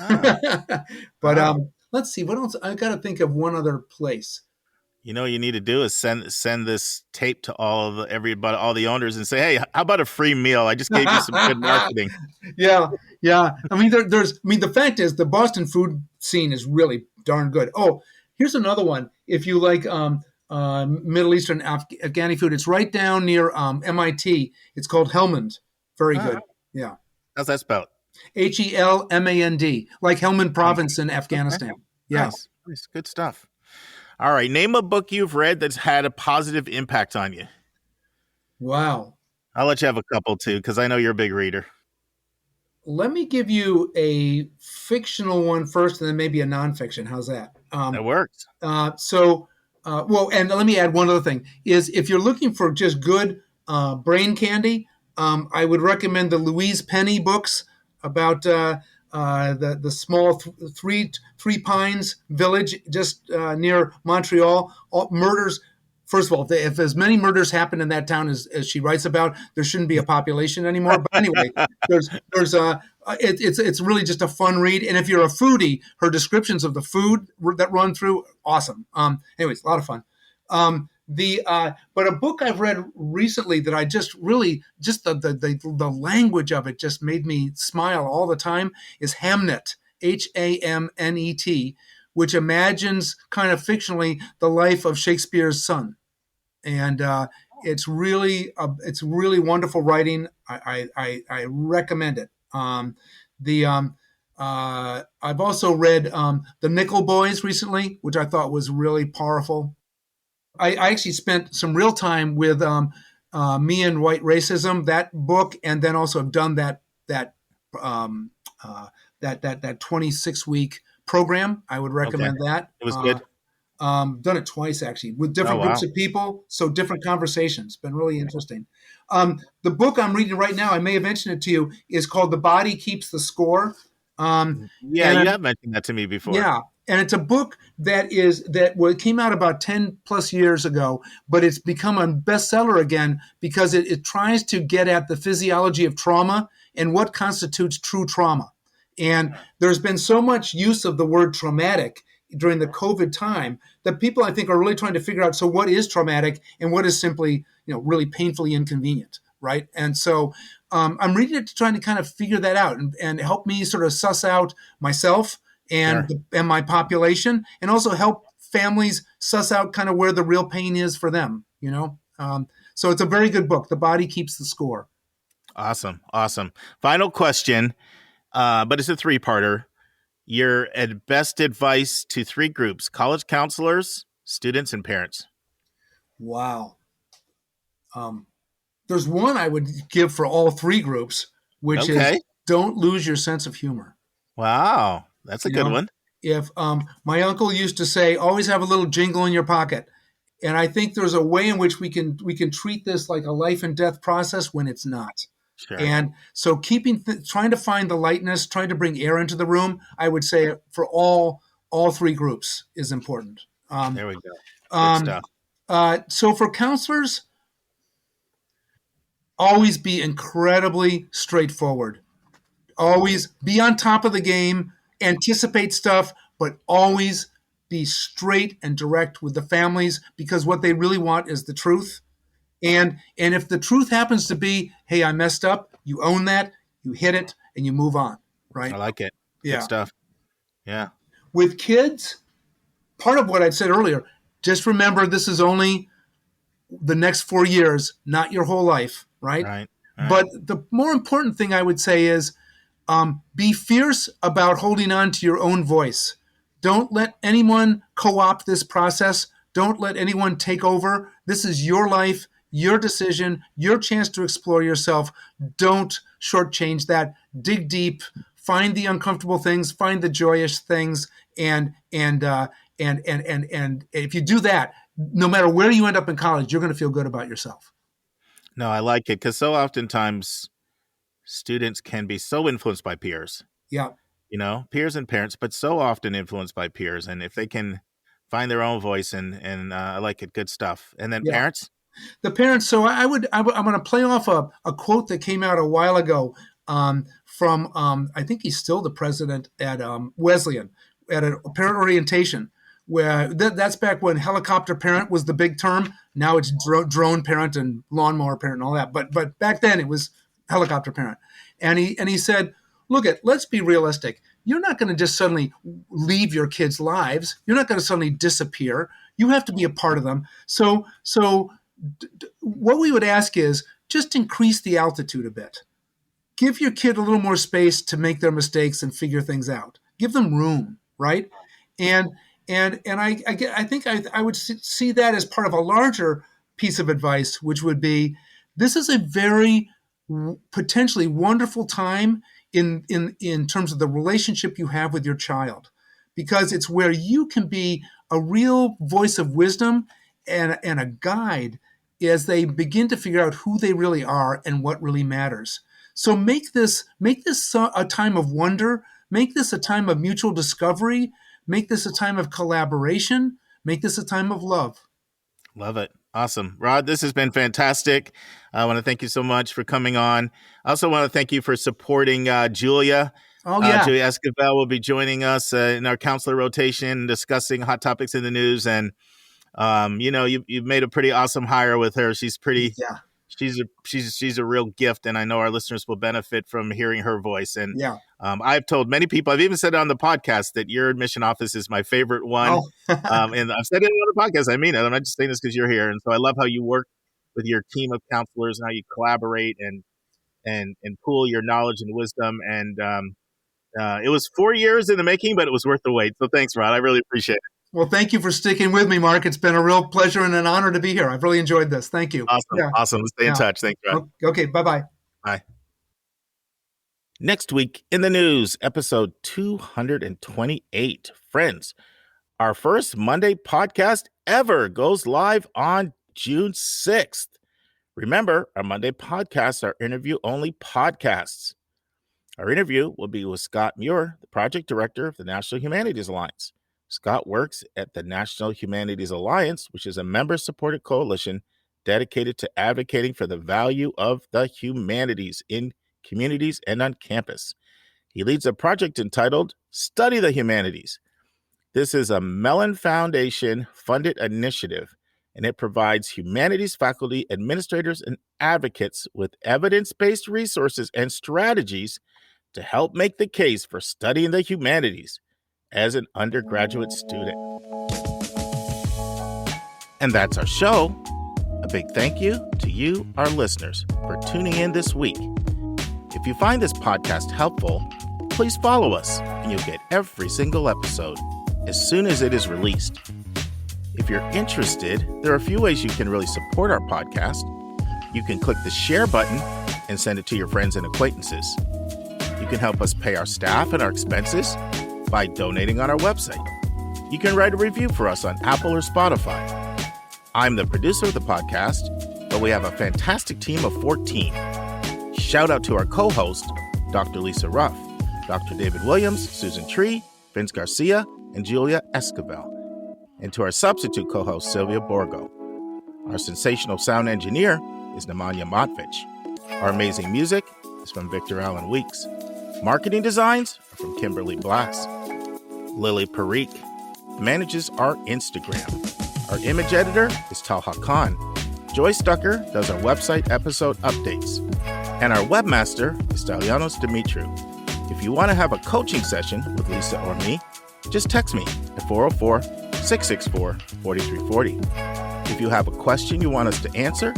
But let's see, what else? I got to think of one other place. You know what you need to do is send this tape to all the owners and say, hey, how about a free meal? I just gave you some good marketing. Yeah. I mean, the fact is the Boston food scene is really darn good. Oh, here's another one. If you like Middle Eastern Afghani food, it's right down near MIT. It's called Helmand. Very good. Yeah. How's that spelled? Helmand, like Helmand Province in Afghanistan. Okay. Yeah. Nice. Good stuff. All right. Name a book you've read that's had a positive impact on you. Wow. I'll let you have a couple too, because I know you're a big reader. Let me give you a fictional one first and then maybe a nonfiction. How's that? That works. And let me add one other thing is if you're looking for just good brain candy, I would recommend the Louise Penny books about the small Three Pines village just near Montreal. All murders. First of all, if as many murders happen in that town as she writes about, there shouldn't be a population anymore. But anyway, there's It's really just a fun read. And if you're a foodie, her descriptions of the food that run through, awesome. Anyways, a lot of fun. But a book I've read recently that I just really, just the language of it just made me smile all the time is Hamnet, Hamnet, which imagines kind of fictionally the life of Shakespeare's son. And it's really wonderful writing. I recommend it. I've also read The Nickel Boys recently, which I thought was really powerful. I actually spent some real time with Me and White Racism, that book, and then also have done that 26-week program. I would recommend that. It was good. Done it twice actually with different groups of people, so different conversations. Been really interesting. The book I'm reading right now, I may have mentioned it to you, is called The Body Keeps the Score. You have mentioned that to me before. Yeah, and it's a book that came out about 10 plus years ago, but it's become a bestseller again because it tries to get at the physiology of trauma and what constitutes true trauma. And there's been so much use of the word traumatic during the COVID time that people, I think, are really trying to figure out, so what is traumatic and what is simply, really painfully inconvenient, right? And so I'm reading it trying to kind of figure that out and help me sort of suss out myself and my population, and also help families suss out kind of where the real pain is for them, So it's a very good book. The Body Keeps the Score. Awesome. Final question, but it's a three-parter. Your best advice to three groups: college counselors, students, and parents. Wow. There's one I would give for all three groups, which is don't lose your sense of humor. Wow. That's a good one. If my uncle used to say, always have a little jingle in your pocket. And I think there's a way in which we can treat this like a life and death process when it's not. Sure. And so trying to find the lightness, trying to bring air into the room, I would say for all three groups is important. There we go. Good stuff. So for counselors, always be incredibly straightforward. Always be on top of the game, anticipate stuff, but always be straight and direct with the families, because what they really want is the truth. And if the truth happens to be, hey, I messed up, you own that, you hit it, and you move on, right? I like it. Yeah. Good stuff. Yeah. With kids, part of what I said earlier, just remember this is only the next 4 years, not your whole life, right? Right. But the more important thing I would say is be fierce about holding on to your own voice. Don't let anyone co-opt this process. Don't let anyone take over. This is your life, your decision, your chance to explore yourself. Don't shortchange that. Dig deep, find the uncomfortable things, find the joyous things, and if you do that, no matter where you end up in college, you're going to feel good about yourself. No, I like it because so oftentimes students can be so influenced by peers. Yeah. Peers and parents, but so often influenced by peers. And if they can find their own voice and I like it, good stuff. And then parents? The parents. So I'm going to play off a quote that came out a while ago from, I think he's still the president at Wesleyan, at a parent orientation, where that's back when helicopter parent was the big term. Now it's drone parent and lawnmower parent and all that. But back then it was helicopter parent. And he said, let's be realistic. You're not going to just suddenly leave your kids' lives. You're not going to suddenly disappear. You have to be a part of them. So what we would ask is just increase the altitude a bit. Give your kid a little more space to make their mistakes and figure things out. Give them room, right? And I think I would see that as part of a larger piece of advice, which would be, this is a very potentially wonderful time in terms of the relationship you have with your child, because it's where you can be a real voice of wisdom and a guide as they begin to figure out who they really are and what really matters. So make this a time of wonder, make this a time of mutual discovery, make this a time of collaboration, make this a time of love. Love it. Awesome. Rod, this has been fantastic. I want to thank you so much for coming on. I also want to thank you for supporting Julia. Oh, yeah. Julia Esquivel will be joining us in our counselor rotation, discussing hot topics in the news. And, you've made a pretty awesome hire with her. She's pretty... Yeah. She's a real gift, and I know our listeners will benefit from hearing her voice. And Yeah. I've told many people, I've even said it on the podcast, that your admission office is my favorite one. Oh. And I've said it on the podcast. I mean it. I'm not just saying this because you're here. And so I love how you work with your team of counselors and how you collaborate and pool your knowledge and wisdom. And it was 4 years in the making, but it was worth the wait. So thanks, Rod. I really appreciate it. Well, thank you for sticking with me, Mark. It's been a real pleasure and an honor to be here. I've really enjoyed this. Thank you. Awesome. Yeah. Awesome. Let's stay in touch. Thanks, Rod. Okay. Bye-bye. Bye. Next week in the news, episode 228. Friends, our first Monday podcast ever goes live on June 6th. Remember, our Monday podcasts are interview-only podcasts. Our interview will be with Scott Muir, the project director of the National Humanities Alliance. Scott works at the National Humanities Alliance, which is a member-supported coalition dedicated to advocating for the value of the humanities in communities and on campus. He leads a project entitled Study the Humanities. This is a Mellon Foundation-funded initiative, and it provides humanities faculty, administrators, and advocates with evidence-based resources and strategies to help make the case for studying the humanities as an undergraduate student. And that's our show. A big thank you to you, our listeners, for tuning in this week. If you find this podcast helpful, please follow us and you'll get every single episode as soon as it is released. If you're interested, there are a few ways you can really support our podcast. You can click the share button and send it to your friends and acquaintances. You can help us pay our staff and our expenses by donating on our website. You can write a review for us on Apple or Spotify. I'm the producer of the podcast, but we have a fantastic team of 14. Shout out to our co-host, Dr. Lisa Ruff, Dr. David Williams, Susan Tree, Vince Garcia, and Julia Esquivel, and to our substitute co-host, Sylvia Borgo. Our sensational sound engineer is Nemanja Motvich. Our amazing music is from Victor Allen Weeks. Marketing designs are from Kimberly Blass. Lily Parikh manages our Instagram. Our image editor is Talha Khan. Joyce Ducker does our website episode updates. And our webmaster is Stalianos Dimitriou. If you want to have a coaching session with Lisa or me, just text me at 404-664-4340. If you have a question you want us to answer,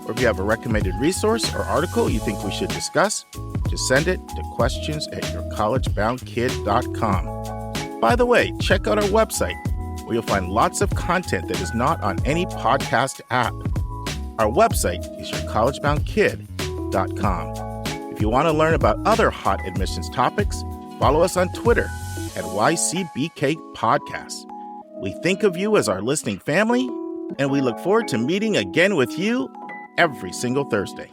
or if you have a recommended resource or article you think we should discuss, just send it to questions@yourcollegeboundkid.com. By the way, check out our website, where you'll find lots of content that is not on any podcast app. Our website is yourcollegeboundkid.com. If you want to learn about other hot admissions topics, follow us on Twitter at YCBK Podcasts. We think of you as our listening family, and we look forward to meeting again with you every single Thursday.